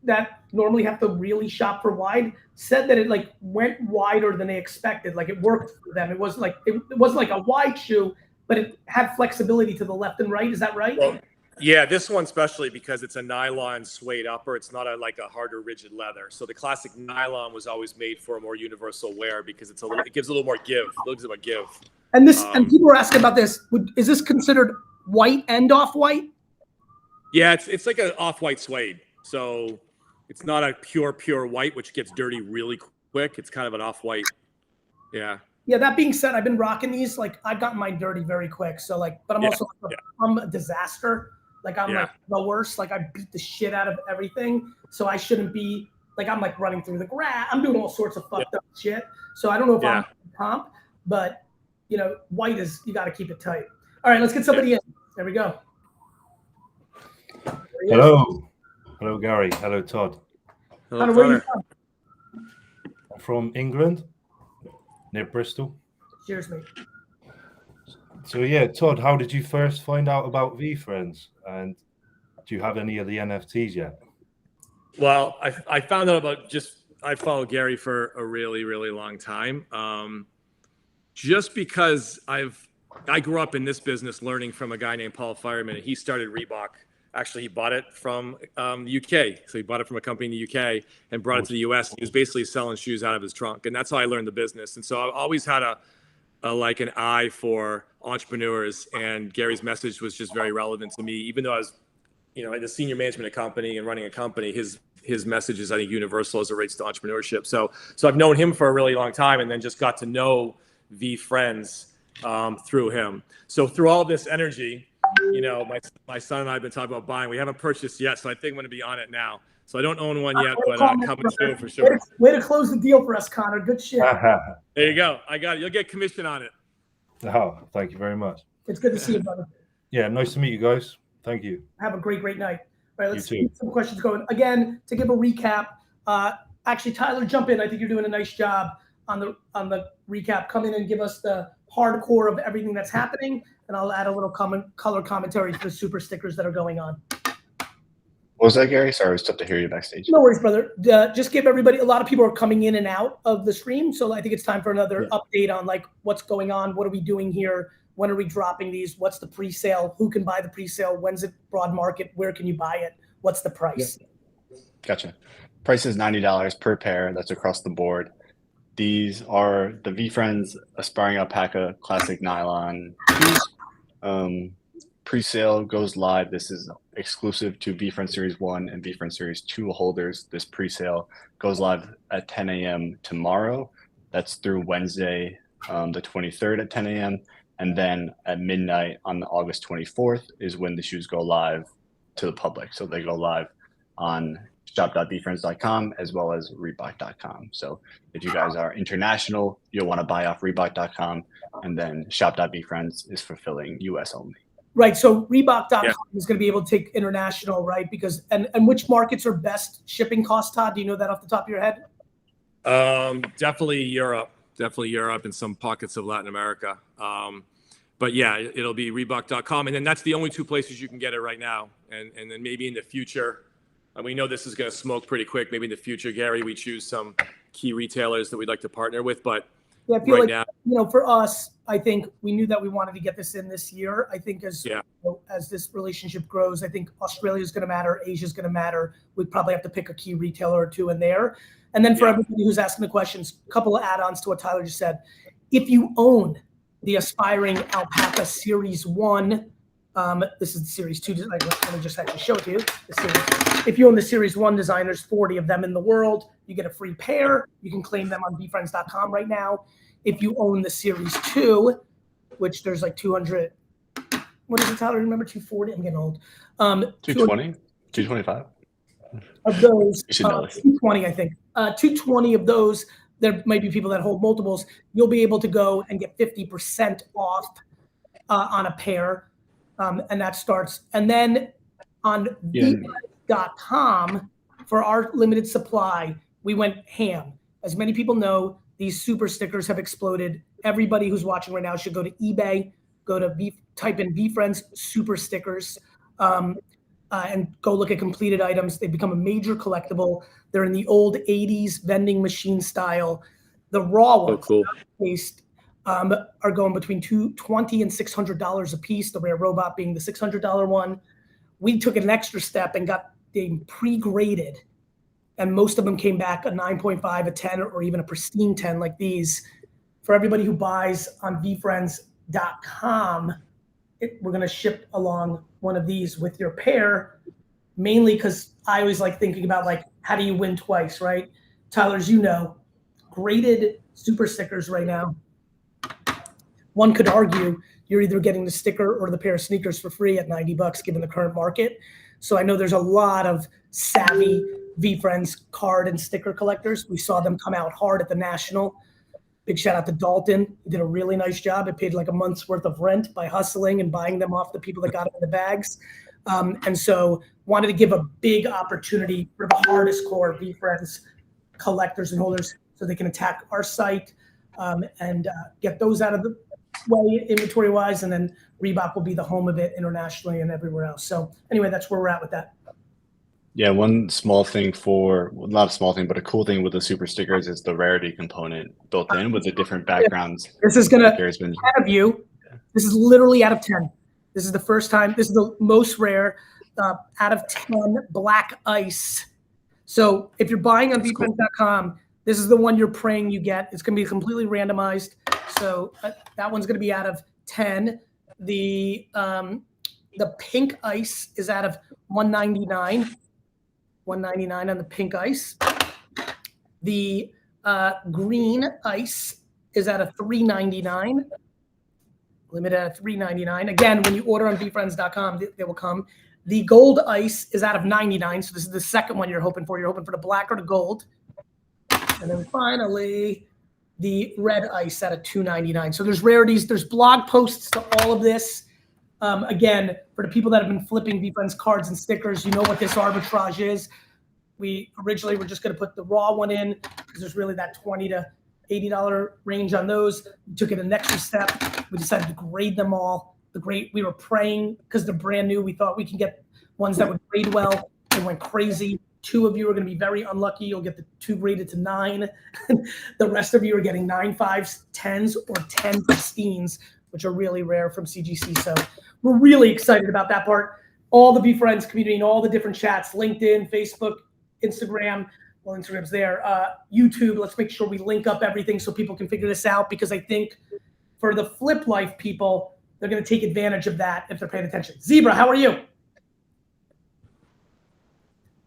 that normally have to really shop for wide said that it like went wider than they expected. Like it worked for them. It wasn't like it wasn't like a wide shoe, but it had flexibility to the left and right. Is that right? Well, yeah, this one especially because it's a nylon suede upper. It's not like a harder, rigid leather. So the classic nylon was always made for a more universal wear because it gives a little more give. It gives them a give. And and people were asking about this. Is this considered white and off-white? Yeah, it's like an off-white suede. So it's not a pure white, which gets dirty really quick. It's kind of an off-white. Yeah. Yeah, that being said, I've been rocking these. Like I've gotten mine dirty very quick. So but I'm also I'm a disaster. Like I'm like the worst. Like I beat the shit out of everything. So I shouldn't be I'm like running through the grass. I'm doing all sorts of fucked up shit. So I don't know if I'm comp, but white is, you got to keep it tight. All right, let's get somebody in. There we go. Hello. Hello, Gary. Hello, Todd. Hello, where are you from? I'm from England, near Bristol. Cheers, mate. So yeah, Todd, how did you first find out about VeeFriends? And do you have any of the NFTs yet? Well, I found out about I followed Gary for a really, really long time. Just because I grew up in this business learning from a guy named Paul Fireman, and he started Reebok. Actually, he bought it from the UK. So he bought it from a company in the UK and brought it to the US. He was basically selling shoes out of his trunk. And that's how I learned the business. And so I always had an eye for entrepreneurs, and Gary's message was just very relevant to me. Even though I was, at the senior management of a company and running a company, his message is, I think, universal as it relates to entrepreneurship. So I've known him for a really long time, and then just got to know VeeFriends through him. So through all this energy, my son and I have been talking about buying. We haven't purchased yet, so I think I'm going to be on it now. So I don't own one yet, but coming soon for sure. Way to close the deal for us, Connor. Good shit. There you go. I got it. You'll get commission on it. Oh, thank you very much. It's good to see you, brother. Yeah, nice to meet you guys. Thank you. Have a great night. All right, let's keep some questions going. Again, to give a recap, actually, Tyler, jump in. I think you're doing a nice job on the recap. Come in and give us the hardcore of everything that's happening, and I'll add a little color commentary for the super stickers that are going on. What was that, Gary? Sorry, I was tough to hear you backstage. No worries, brother. Just give everybody, a lot of people are coming in and out of the stream, so I think it's time for another update on what's going on, what are we doing here, when are we dropping these, what's the pre-sale, who can buy the pre-sale, when's it broad market, where can you buy it, what's the price? Gotcha. Price is $90 per pair. That's across the board. These are the VeeFriends Aspiring Alpaca Classic Nylon shoes. Pre-sale goes live. This is exclusive to VeeFriends Series 1 and VeeFriends Series 2 holders. This pre-sale goes live at 10 a.m. tomorrow. That's through Wednesday, the 23rd at 10 a.m. And then at midnight on August 24th is when the shoes go live to the public. So they go live on shop.veefriends.com as well as Reebok.com. So if you guys are international, you'll want to buy off Reebok.com, and then shop.veefriends is fulfilling US only. Right. So Reebok.com is going to be able to take international, right? Because and which markets are best shipping costs, Todd? Do you know that off the top of your head? Definitely Europe. And some pockets of Latin America. But yeah, it'll be Reebok.com, and then that's the only two places you can get it right now. And then maybe in the future, and we know this is going to smoke pretty quick. Maybe in the future, Gary, we choose some key retailers that we'd like to partner with. But yeah, I feel now, for us, I think we knew that we wanted to get this in this year. I think as this relationship grows, I think Australia is going to matter. Asia is going to matter. We'd probably have to pick a key retailer or two in there. And then for everybody who's asking the questions, a couple of add-ons to what Tyler just said. If you own the Aspiring Alpaca Series 1, this is the Series 2. Let me just actually show it to you. If you own the Series 1 design, there's 40 of them in the world. You get a free pair. You can claim them on VeeFriends.com right now. If you own the Series 2, which there's like 200, what is it, Tyler? Remember 240? I'm getting old. 220? 225? Of those, you should know this. 220, I think. 220 of those, there might be people that hold multiples. You'll be able to go and get 50% off on a pair. And that starts. And then on VeeFriends.com, for our limited supply, we went ham. As many people know, these super stickers have exploded. Everybody who's watching right now should go to eBay, type in VeeFriends super stickers, and go look at completed items. They've become a major collectible. They're in the old 80s vending machine style. The raw ones, cool. are going between $20 and $600 a piece, the rare robot being the $600 one. We took an extra step and got them pre-graded, and most of them came back a 9.5, a 10, or even a pristine 10 like these. For everybody who buys on VeeFriends.com, we're going to ship along one of these with your pair, mainly because I always like thinking about, like, how do you win twice, right? Tyler, as you know, graded super stickers right now, one could argue you're either getting the sticker or the pair of sneakers for free at $90 given the current market. So I know there's a lot of savvy VeeFriends card and sticker collectors. We saw them come out hard at the National. Big shout out to Dalton. He did a really nice job. It paid like a month's worth of rent by hustling and buying them off the people that got them in the bags. And so wanted to give a big opportunity for the hardest core VeeFriends collectors and holders so they can attack our site and get those out of the way inventory wise, and then Reebok will be the home of it internationally and everywhere else. So anyway, that's where we're at with that. Yeah, one small thing not a small thing, but a cool thing with the super stickers is the rarity component built in with the different backgrounds. This is gonna have you. This is literally out of 10. This is the first time. This is the most rare out of 10 black ice. So if you're buying on VeeFriends.com, this is the one you're praying you get. It's going to be completely randomized. So that one's going to be out of 10. The pink ice is out of 199. 199 on the pink ice. The green ice is out of 399. Limited at 399. Again, when you order on VeeFriends.com, they will come. The gold ice is out of 99. So this is the second one you're hoping for. You're hoping for the black or the gold. And then finally, the red ice out of 299. So there's rarities. There's blog posts to all of this. Again, for the people that have been flipping VeeFriends cards and stickers, you know what this arbitrage is. We originally were just going to put the raw one in because there's really that $20 to $80 range on those. We took it an extra step. We decided to grade them all. We were praying because they're brand new. We thought we can get ones that would grade well. It went crazy. 2 of you are going to be very unlucky. You'll get the 2 graded to 9. The rest of you are getting 9 5s, 10s, or 10 pristines, which are really rare from CGC. So we're really excited about that part. All the VeeFriends community and all the different chats, LinkedIn, Facebook, Instagram. Well, Instagram's there. YouTube, let's make sure we link up everything so people can figure this out, because I think for the flip life people, they're going to take advantage of that if they're paying attention. Zebra, how are you?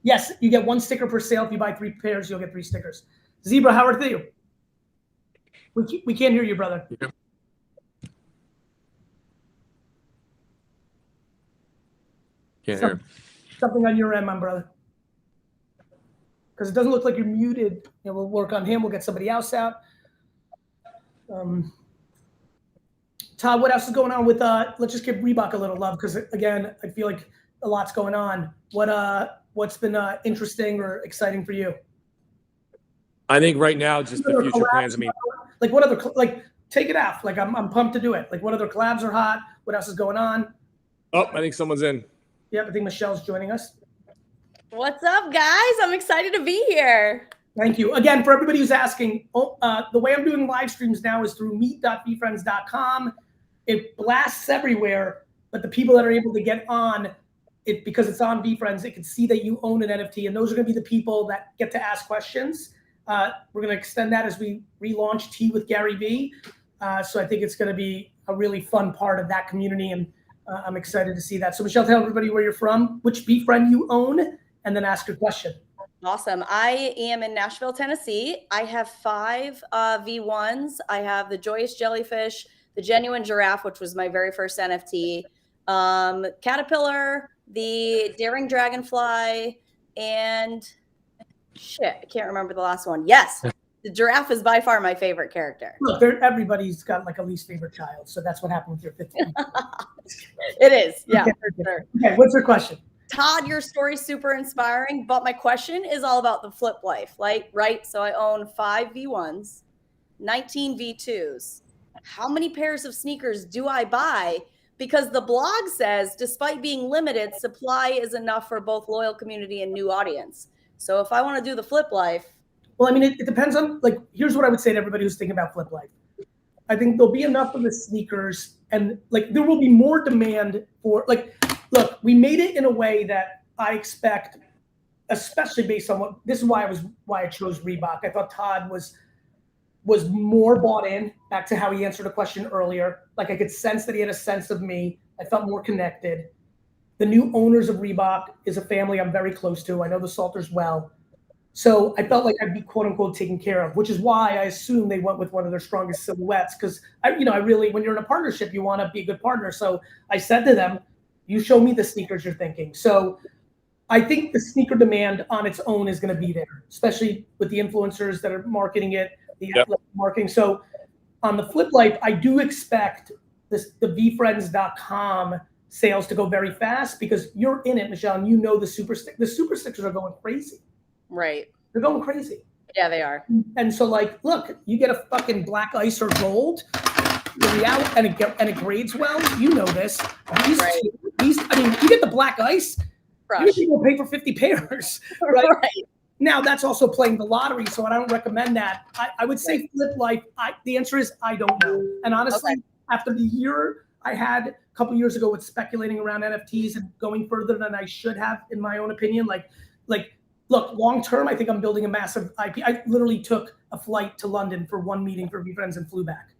Yes, you get 1 sticker per sale. If you buy 3 pairs, you'll get 3 stickers. Zebra, how are you? We can't hear you, brother. Can't hear. Something on your end, my brother. Because it doesn't look like you're muted. We'll work on him. We'll get somebody else out. Todd, what else is going on with, let's just give Reebok a little love, because again, I feel like a lot's going on. What's been interesting or exciting for you? I think right now, just the future plans. I mean, like what other, like take it off. Like I'm pumped to do it. Like what other collabs are hot? What else is going on? Oh, I think someone's in. Yep, I think Michelle's joining us. What's up, guys? I'm excited to be here. Thank you. Again, for everybody who's asking, the way I'm doing live streams now is through meet.veefriends.com. It blasts everywhere, but the people that are able to get on it, because it's on VeeFriends, it can see that you own an NFT, and those are going to be the people that get to ask questions. We're going to extend that as we relaunch Tea with Gary Vee. So I think it's going to be a really fun part of that community, and I'm excited to see that. So Michelle, tell everybody where you're from, which VeeFriend you own, and then ask your question. Awesome. I am in Nashville, Tennessee. I have 5 V1s. I have the Joyous Jellyfish, the Genuine Giraffe, which was my very first NFT, Caterpillar, the Daring Dragonfly, and shit, I can't remember the last one. Yes, the giraffe is by far my favorite character. Look, everybody's got like a least favorite child, so that's what happened with your 15. It is, yeah. Okay, what's your question? Todd, your story's super inspiring, but my question is all about the flip life, right? So I own 5 V1s, 19 V2s. How many pairs of sneakers do I buy? Because the blog says, despite being limited, supply is enough for both loyal community and new audience. So if I want to do the flip life. Well, I mean, it depends on, like, here's what I would say to everybody who's thinking about flip life. I think there'll be enough of the sneakers, and like there will be more demand for, like, look, we made it in a way that I expect, especially based on what, this is why I chose Reebok. I thought Todd was more bought in, back to how he answered a question earlier. Like, I could sense that he had a sense of me. I felt more connected. The new owners of Reebok is a family I'm very close to. I know the Salters well. So I felt like I'd be quote unquote taken care of, which is why I assume they went with one of their strongest silhouettes. Cause I really, when you're in a partnership, you want to be a good partner. So I said to them, you show me the sneakers you're thinking. So I think the sneaker demand on its own is going to be there, especially with the influencers that are marketing it, the marketing. So on the flip life, I do expect the VeeFriends.com sales to go very fast because you're in it, Michelle, and you know the super stickers are going crazy. Right. They're going crazy. Yeah, they are. And so, like, look, you get a fucking black ice or gold, and it grades well. You know this. These, I mean, you get the black ice, you people pay for 50 pairs, right? Now that's also playing the lottery, so I don't recommend that. I would say flip life. The answer is I don't know. And honestly, after the year I had a couple years ago with speculating around NFTs and going further than I should have, in my own opinion, like. Look, long term, I think I'm building a massive IP. I literally took a flight to London for one meeting for VeeFriends and flew back.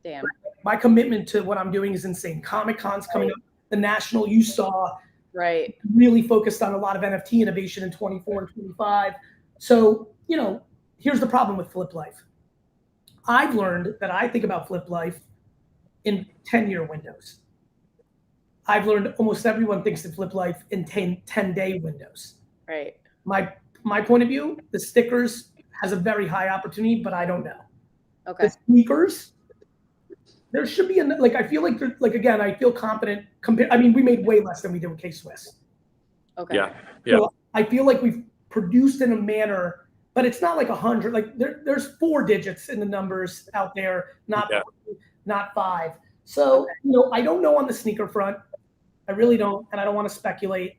Damn. My commitment to what I'm doing is insane. Comic-Con's coming up. The National you saw. Right. Really focused on a lot of NFT innovation in 24 and 25. So, here's the problem with Flip Life. I've learned that I think about Flip Life in 10-year windows. I've learned almost everyone thinks of Flip Life in 10-day windows. Right. My point of view, the stickers has a very high opportunity, but I don't know. Okay. The sneakers, there should be I feel like again, I feel confident. We made way less than we did with K-Swiss. Okay. Yeah. So I feel like we've produced in a manner, but it's not like 100. Like there's 4 digits in the numbers out there, not 5. So I don't know on the sneaker front. I really don't, and I don't want to speculate.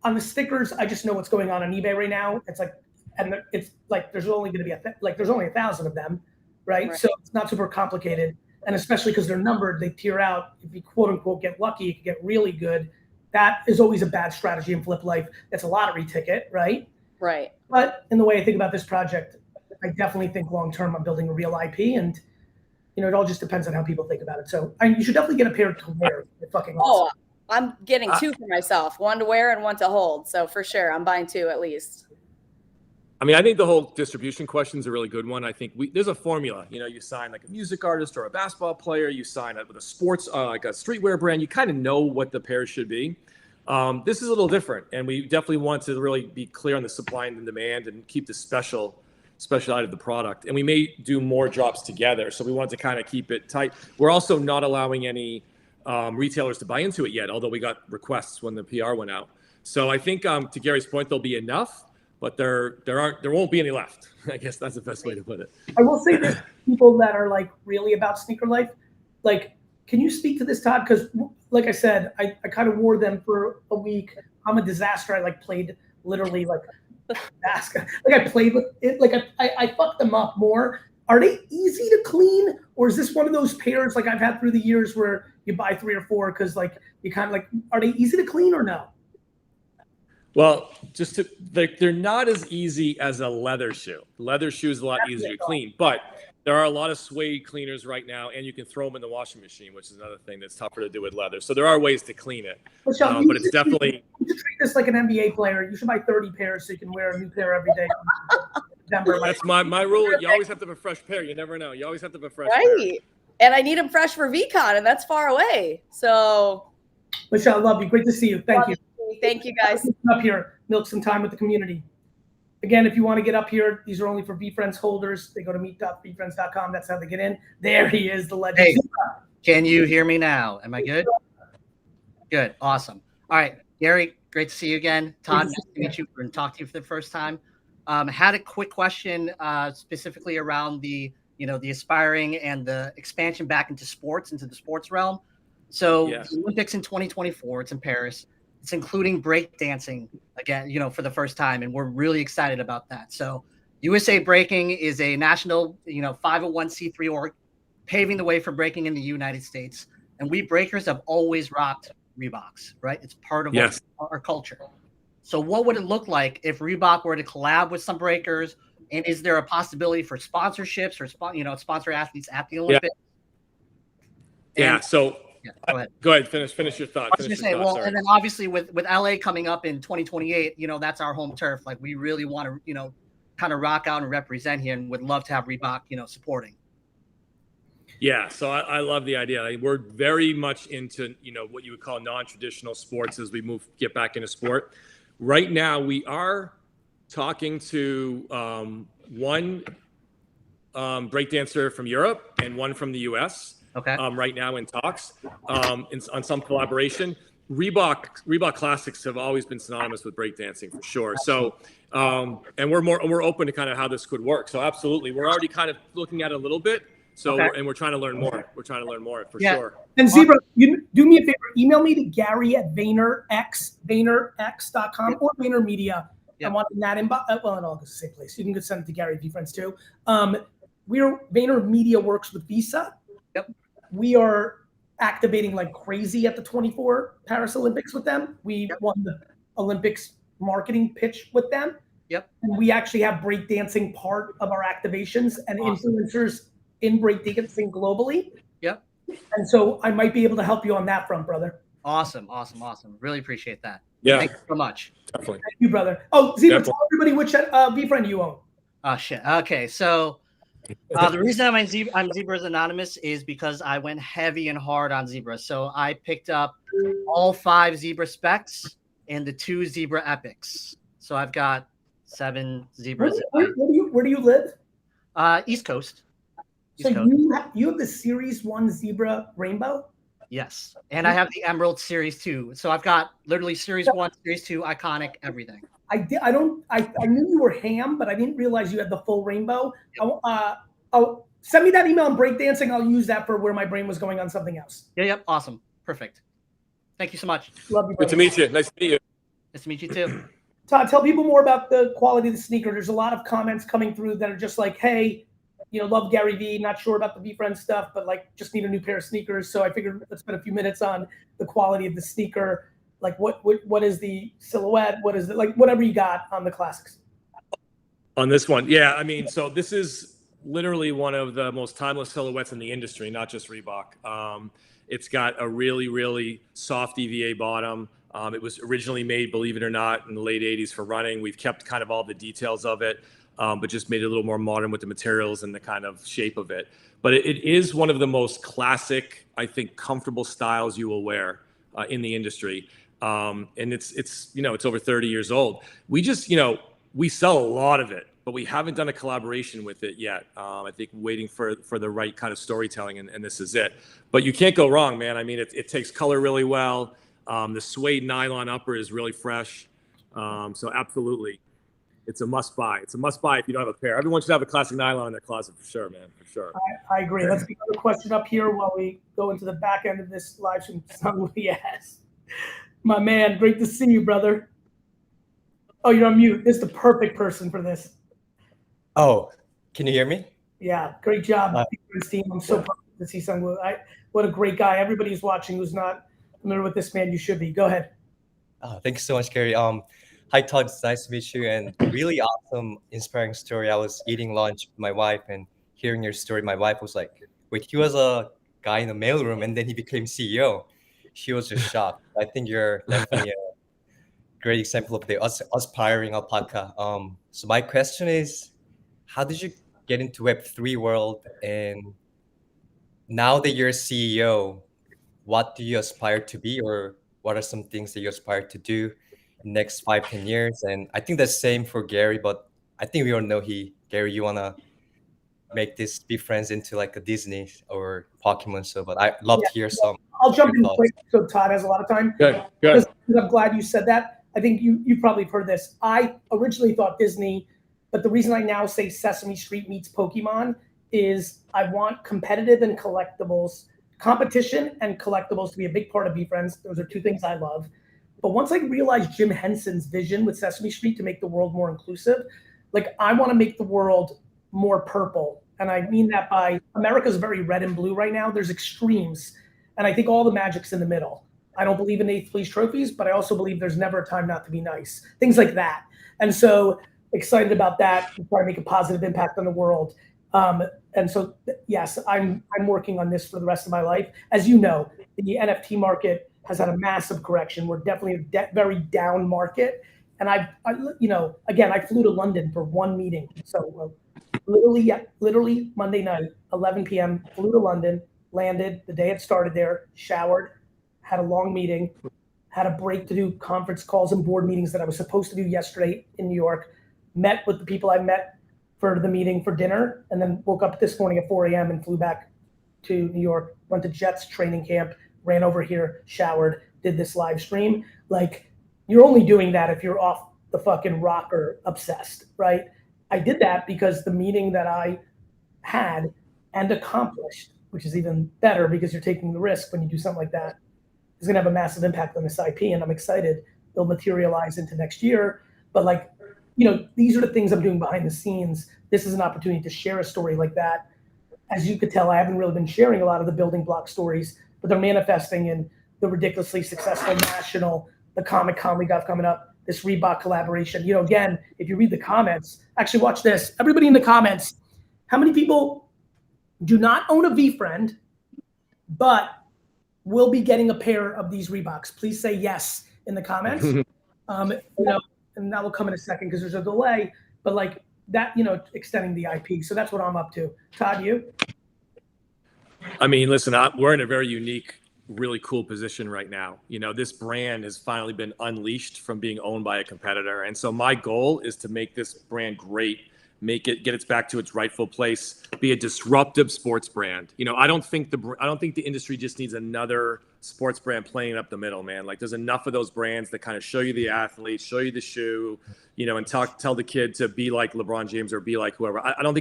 On the stickers, I just know what's going on eBay right now. It's like there's only going to be there's only 1,000 of them, right? So it's not super complicated, and especially because they're numbered, they tier out. If you quote unquote get lucky, you can get really good. That is always a bad strategy in Flip Life. It's a lottery ticket, right? Right. But in the way I think about this project, I definitely think long term I'm building a real IP, and it all just depends on how people think about it. So you should definitely get a pair to wear. It's fucking awesome. Oh, I'm getting 2 for myself, 1 to wear and 1 to hold. So for sure, I'm buying 2 at least. I mean, I think the whole distribution question is a really good one. I think there's a formula. You sign like a music artist or a basketball player. You sign it with a sports, like a streetwear brand. You kind of know what the pairs should be. This is a little different, and we definitely want to really be clear on the supply and the demand and keep the special side of the product. And we may do more drops together, so we want to kind of keep it tight. We're also not allowing any retailers to buy into it yet, although we got requests when the PR went out. So I think to Gary's point, there'll be enough, but there won't be any left. I guess that's the best way to put it. I will say this, people that are like really about sneaker life, like, can you speak to this, Todd? Because like I said, I kind of wore them for a week. I'm a disaster. I played literally basket. I played with it. I fucked them up more. Are they easy to clean, or is this one of those pairs like I've had through the years where you buy 3 or 4 because you kind of are they easy to clean or no? Well, they're not as easy as a leather shoe. Leather shoe is a lot easier to clean, but there are a lot of suede cleaners right now, and you can throw them in the washing machine, which is another thing that's tougher to do with leather. So there are ways to clean it, Michelle, but it's definitely. You should treat this like an NBA player. You should buy 30 pairs so you can wear a new pair every day. That's my rule. You always have to have a fresh pair. You never know. You always have to have a fresh pair. Right. And I need them fresh for VCon, and that's far away. So, Michelle, I love you. Great to see you. Thank you. Thank you, guys. Up here, milk some time with the community. Again, if you want to get up here, these are only for VeeFriends holders. They go to meet.veefriends.com. That's how they get in. There he is, the legend. Hey, can you hear me now? Am I good? Good. Awesome. All right. Gary, great to see you again. Todd, nice to meet you and talk to you for the first time. Had a quick question specifically around the aspiring and the expansion back into the sports realm. So Yes. the Olympics in 2024, it's in Paris. It's including breakdancing again, for the first time, and we're really excited about that. So USA Breaking is a national, 501c3 org, paving the way for breaking in the United States. And we breakers have always rocked Reeboks, right? It's part of Yes. our culture. So what would it look like if Reebok were to collab with some breakers? And is there a possibility for sponsorships or sponsor athletes at the Olympics? Yeah. So go ahead. Finish your thought. I was going to say, and then obviously with LA coming up in 2028, that's our home turf. Like we really want to, kind of rock out and represent here, and would love to have Reebok, supporting. Yeah, so I love the idea. We're very much into, what you would call non-traditional sports as we get back into sport. Right now, we are talking to one breakdancer from Europe and one from the US. Okay. Right now in talks on some collaboration. Reebok classics have always been synonymous with breakdancing for sure. So, and we're open to kind of how this could work. So absolutely, we're already kind of looking at it a little bit. So, and we're trying to learn more. We're trying to learn more for sure. And Zebra, you do me a favor, email me to Gary at VaynerX.com or VaynerMedia. I want that inbox. Well, in all the same place. You can just send it to Gary VeeFriends too. VaynerMedia works with Visa. Yep. We are activating like crazy at the 24 Paris Olympics with them. We won the Olympics marketing pitch with them. Yep. And we actually have breakdancing part of our activations and influencers in breakdancing globally. Yep. And so I might be able to help you on that front, brother. Awesome. Really appreciate that. Yeah. Thank you so much. Definitely. Thank you, brother. Oh, Zebra, tell everybody which VeeFriend you own. Oh, shit. Okay. So the reason I'm Zebras Anonymous is because I went heavy and hard on Zebra. So I picked up all 5 Zebra specs and the 2 Zebra epics. So I've got 7 Zebras. Where do you live? East Coast. So you have the Series 1 Zebra Rainbow? Yes. And I have the Emerald Series 2. So I've got literally Series 1, Series 2, iconic, everything. I knew you were ham, but I didn't realize you had the full rainbow. Send me that email on breakdancing. I'll use that for where my brain was going on something else. Yep. Awesome. Perfect. Thank you so much. Love you. Good to meet you. Nice to meet you. Nice to meet you too. Todd, tell people more about the quality of the sneaker. There's a lot of comments coming through that are just like, hey, love Gary V, not sure about the VeeFriends stuff, but like just need a new pair of sneakers. So I figured let's spend a few minutes on the quality of the sneaker. Like what is the silhouette? What is it like? Whatever you got on the classics. On this one, yeah. I mean, so this is literally one of the most timeless silhouettes in the industry, not just Reebok. It's got a really, really soft EVA bottom. It was originally made, believe it or not, in the late 80s for running. We've kept kind of all the details of it, but just made it a little more modern with the materials and the kind of shape of it. But it is one of the most classic, I think, comfortable styles you will wear in the industry. And it's over 30 years old. We just, we sell a lot of it, but we haven't done a collaboration with it yet. I think waiting for the right kind of storytelling, and this is it. But you can't go wrong, man. I mean, it takes color really well. The suede nylon upper is really fresh. So absolutely, it's a must buy. It's a must buy if you don't have a pair. Everyone should have a classic nylon in their closet for sure, man, for sure. I agree. Let's get another question up here while we go into the back end of this live stream. Yes. My man, great to see you, brother. Oh, you're on mute. This is the perfect person for this. Oh, can you hear me? Yeah, great job, team. I'm so proud to see Sungwoo. What a great guy. Everybody who's watching who's not familiar with this man, you should be. Go ahead. Oh, thank you so much, Gary. Hi, Todd. It's nice to meet you, and really awesome, inspiring story. I was eating lunch with my wife and hearing your story. My wife was like, "Wait, he was a guy in the mailroom, and then he became CEO." She was just shocked. I think you're definitely a great example of the aspiring alpaca. So my question is, how did you get into Web3 world? And now that you're a CEO, what do you aspire to be, or what are some things that you aspire to do in the next 5-10 years? And I think that's same for Gary, but I think we all know Gary, you want to make this VeeFriends into like a Disney or Pokemon. So, but I'd love to hear some. I'll jump in quick so Todd has a lot of time. Good. I'm glad you said that. I think you probably have heard this. I originally thought Disney, but the reason I now say Sesame Street meets Pokemon is I want competitive and collectibles, competition and collectibles to be a big part of VeeFriends. Those are two things I love. But once I realized Jim Henson's vision with Sesame Street to make the world more inclusive, like I want to make the world more purple. And I mean that by America's very red and blue right now. There's extremes. And I think all the magic's in the middle. I don't believe in 8th place trophies, but I also believe there's never a time not to be nice. Things like that. And so excited about that to try to make a positive impact on the world. And so, yes, I'm working on this for the rest of my life. As you know, the NFT market has had a massive correction. We're definitely a very down market. And I again, I flew to London for one meeting. So literally Monday night, 11 p.m., flew to London, landed the day it started there, showered, had a long meeting, had a break to do conference calls and board meetings that I was supposed to do yesterday in New York, met with the people I met for the meeting for dinner, and then woke up this morning at 4 a.m. and flew back to New York, went to Jets training camp, ran over here, showered, did this live stream. Like, you're only doing that if you're off the fucking rocker obsessed, right? I did that because the meeting that I had and accomplished, which is even better because you're taking the risk when you do something like that, is gonna have a massive impact on this IP, and I'm excited it'll materialize into next year. But like, these are the things I'm doing behind the scenes. This is an opportunity to share a story like that. As you could tell, I haven't really been sharing a lot of the building block stories, but they're manifesting in the ridiculously successful national, the Comic-Con we got coming up, this Reebok collaboration. Again, if you read the comments, actually watch this. Everybody in the comments, how many people do not own a VeeFriend, but will be getting a pair of these Reeboks? Please say yes in the comments. And that will come in a second because there's a delay, but like that, extending the IP. So that's what I'm up to. Todd, you? I mean, listen, we're in a very unique, really cool position right now. This brand has finally been unleashed from being owned by a competitor. And so my goal is to make this brand great, get it back to its rightful place, be a disruptive sports brand. I don't think the industry just needs another sports brand playing up the middle, man. Like, there's enough of those brands that kind of show you the athlete, show you the shoe, and tell the kid to be like LeBron James or be like whoever. I don't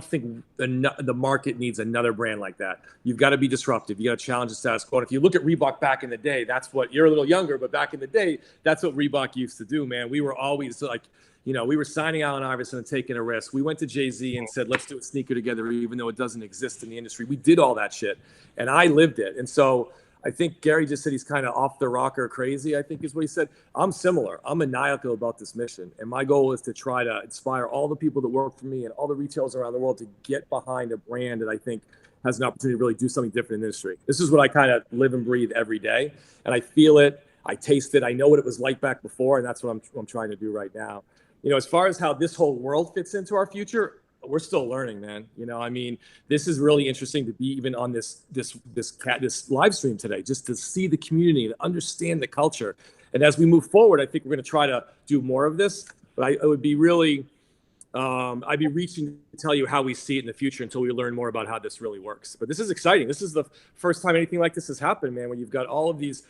think the market needs another brand like that. You've got to be disruptive. You got to challenge the status quo. And if you look at Reebok back in the day, you're a little younger, but back in the day, that's what Reebok used to do, man. We were always like, we were signing Allen Iverson and taking a risk. We went to Jay-Z and said, let's do a sneaker together, even though it doesn't exist in the industry. We did all that shit, and I lived it. And so I think Gary just said he's kind of off the rocker crazy, I think is what he said. I'm similar. I'm maniacal about this mission. And my goal is to try to inspire all the people that work for me and all the retailers around the world to get behind a brand that I think has an opportunity to really do something different in the industry. This is what I kind of live and breathe every day. And I feel it. I taste it. I know what it was like back before. And that's what I'm trying to do right now. As far as how this whole world fits into our future, we're still learning, man. This is really interesting to be even on this live stream today, just to see the community, to understand the culture. And as we move forward, I think we're going to try to do more of this. But it would be really, I'd be reaching to tell you how we see it in the future until we learn more about how this really works. But this is exciting. This is the first time anything like this has happened, man, when you've got all of these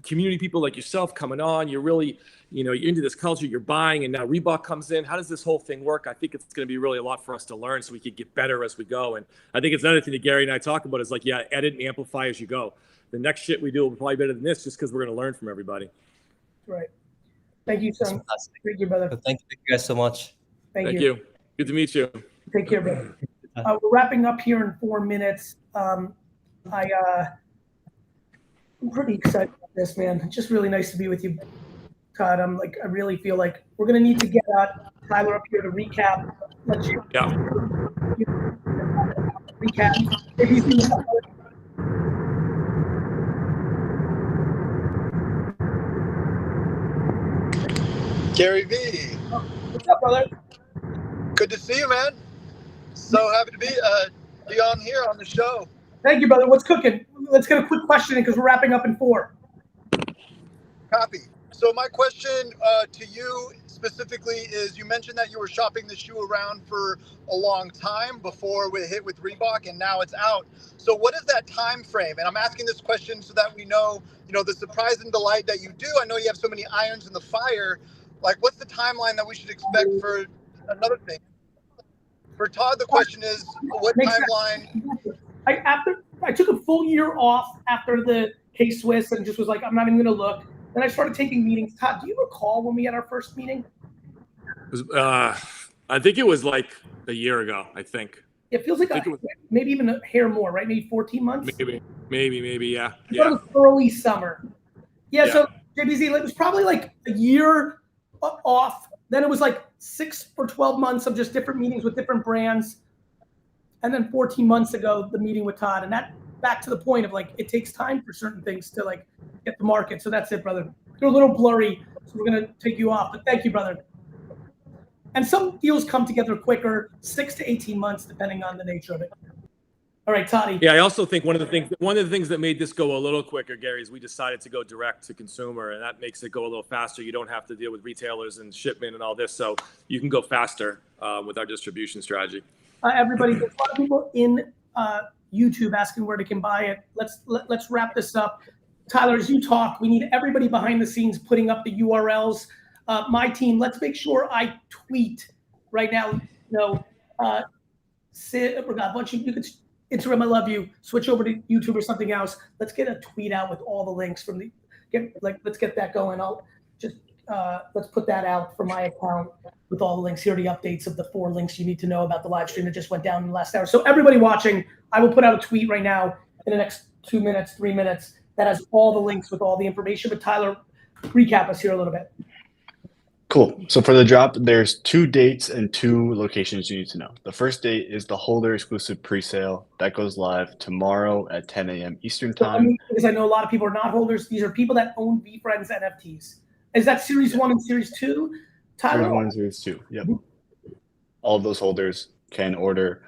community people like yourself coming on. You're really, you're into this culture, you're buying, and now Reebok comes in. How does this whole thing work? I think it's going to be really a lot for us to learn so we can get better as we go. And I think it's another thing that Gary and I talk about is like, edit and amplify as you go. The next shit we do will be probably better than this just because we're going to learn from everybody. Right. Thank you, son. Thank you, brother. Thank you guys so much. Thank you. Good to meet you. Take care, brother. We're wrapping up here in 4 minutes. I'm pretty excited about this, man. It's just really nice to be with you, Todd. I really feel like we're gonna need to get Tyler up here to recap. Recap. Gary V. What's up, brother? Good to see you, man. So happy to be on here on the show. Thank you, brother. What's cooking? Let's get a quick question because we're wrapping up in 4. Copy. So my question to you specifically is you mentioned that you were shopping the shoe around for a long time before it hit with Reebok, and now it's out. So what is that time frame? And I'm asking this question so that we know, the surprise and delight that you do. I know you have so many irons in the fire. Like, what's the timeline that we should expect for another thing? For Todd, the question is, what timeline? I took a full year off after the K-Swiss and just was like, I'm not even going to look. Then I started taking meetings. Todd, do you recall when we had our first meeting? I think it was like a year ago, I think. It feels like maybe even a hair more, right? Maybe 14 months? Maybe, yeah. It was early summer. Yeah, so JBZ, it was probably like a year off. Then it was like 6 or 12 months of just different meetings with different brands. And then 14 months ago, the meeting with Todd. And that back to the point of like, it takes time for certain things to like get the market. So that's it, brother. You're a little blurry, so we're going to take you off. But thank you, brother. And some deals come together quicker, 6 to 18 months, depending on the nature of it. All right, Toddy. Yeah, I also think one of the things that made this go a little quicker, Gary, is we decided to go direct to consumer, and that makes it go a little faster. You don't have to deal with retailers and shipment and all this, so you can go faster with our distribution strategy. Everybody, there's a lot of people in YouTube asking where they can buy it. Let's wrap this up. Tyler, as you talk, we need everybody behind the scenes putting up the URLs. My team, let's make sure I tweet right now. Sid, a bunch of you could Instagram, I love you. Switch over to YouTube or something else. Let's get a tweet out with all the links from let's get that going. I'll just let's put that out for my account with all the links. Here are the updates of the 4 links you need to know about the live stream that just went down in the last hour. So everybody watching, I will put out a tweet right now in the next 2 minutes, 3 minutes that has all the links with all the information. But Tyler, recap us here a little bit. Cool. So for the drop, there's 2 dates and 2 locations you need to know. The first date is the holder exclusive presale that goes live tomorrow at 10 a.m. Eastern time. Because I know a lot of people are not holders. These are people that own VeeFriends NFTs. Is that Series 1 and Series 2? Tyler? Series 1 and Series 2. Yep. All of those holders can order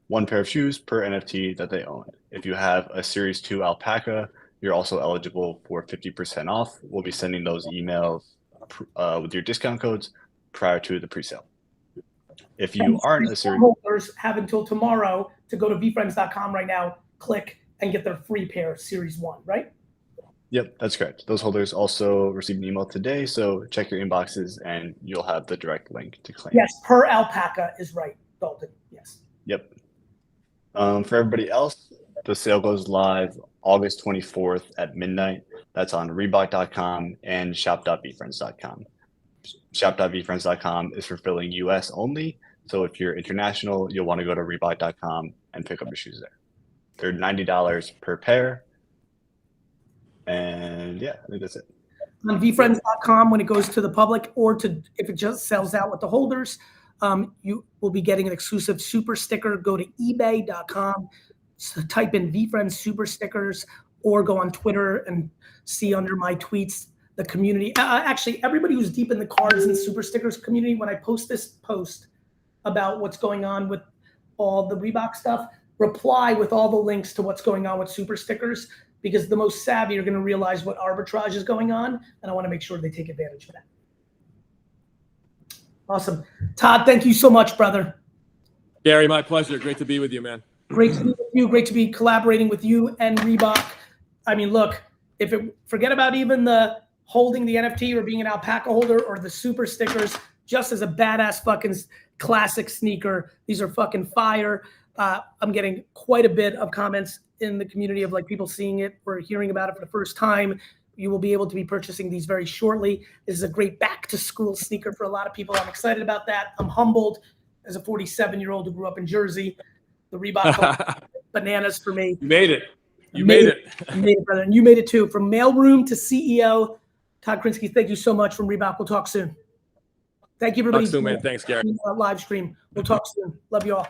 1 pair of shoes per NFT that they own. If you have a Series 2 Alpaca, you're also eligible for 50% off. We'll be sending those emails with your discount codes prior to the presale. If you aren't a Series holders, have until tomorrow to go to VeeFriends.com right now, click and get their free pair of Series 1, right? Yep, that's correct. Those holders also received an email today, so check your inboxes and you'll have the direct link to claim. Yes, per Alpaca is right, Dalton. Yes. Yep. For everybody else, the sale goes live August 24th at midnight. That's on Reebok.com and shop.VeeFriends.com. Shop.VeeFriends.com is for filling US only. So if you're international, you'll want to go to Reebok.com and pick up your shoes there. They're $90 per pair. And yeah, I think that's it. On VeeFriends.com, when it goes to the public, or if it just sells out with the holders, you will be getting an exclusive super sticker. Go to eBay.com, so type in VeeFriends super stickers, or go on Twitter and see under my tweets the community. Actually, everybody who's deep in the cards and super stickers community, when I post this post about what's going on with all the Reebok stuff, reply with all the links to what's going on with super stickers, because the most savvy are going to realize what arbitrage is going on, and I want to make sure they take advantage of that. Awesome. Todd, thank you so much, brother. Gary, my pleasure. Great to be with you, man. Great to be with you. Great to be collaborating with you and Reebok. I mean, look, forget about even the holding the NFT or being an Alpaca holder or the super stickers, just as a badass fucking classic sneaker. These are fucking fire. I'm getting quite a bit of comments in the community of like people seeing it or hearing about it for the first time. You will be able to be purchasing these very shortly. This is a great back to school sneaker for a lot of people. I'm excited about that. I'm humbled as a 47-year-old who grew up in Jersey. The Reebok bananas for me. You made it. You made it. You made it, brother. And you made it too. From mailroom to CEO, Todd Krinsky, thank you so much from Reebok. We'll talk soon. Thank you, everybody. Talk soon, man. Thanks, Gary. Live stream. We'll talk soon. Love you all.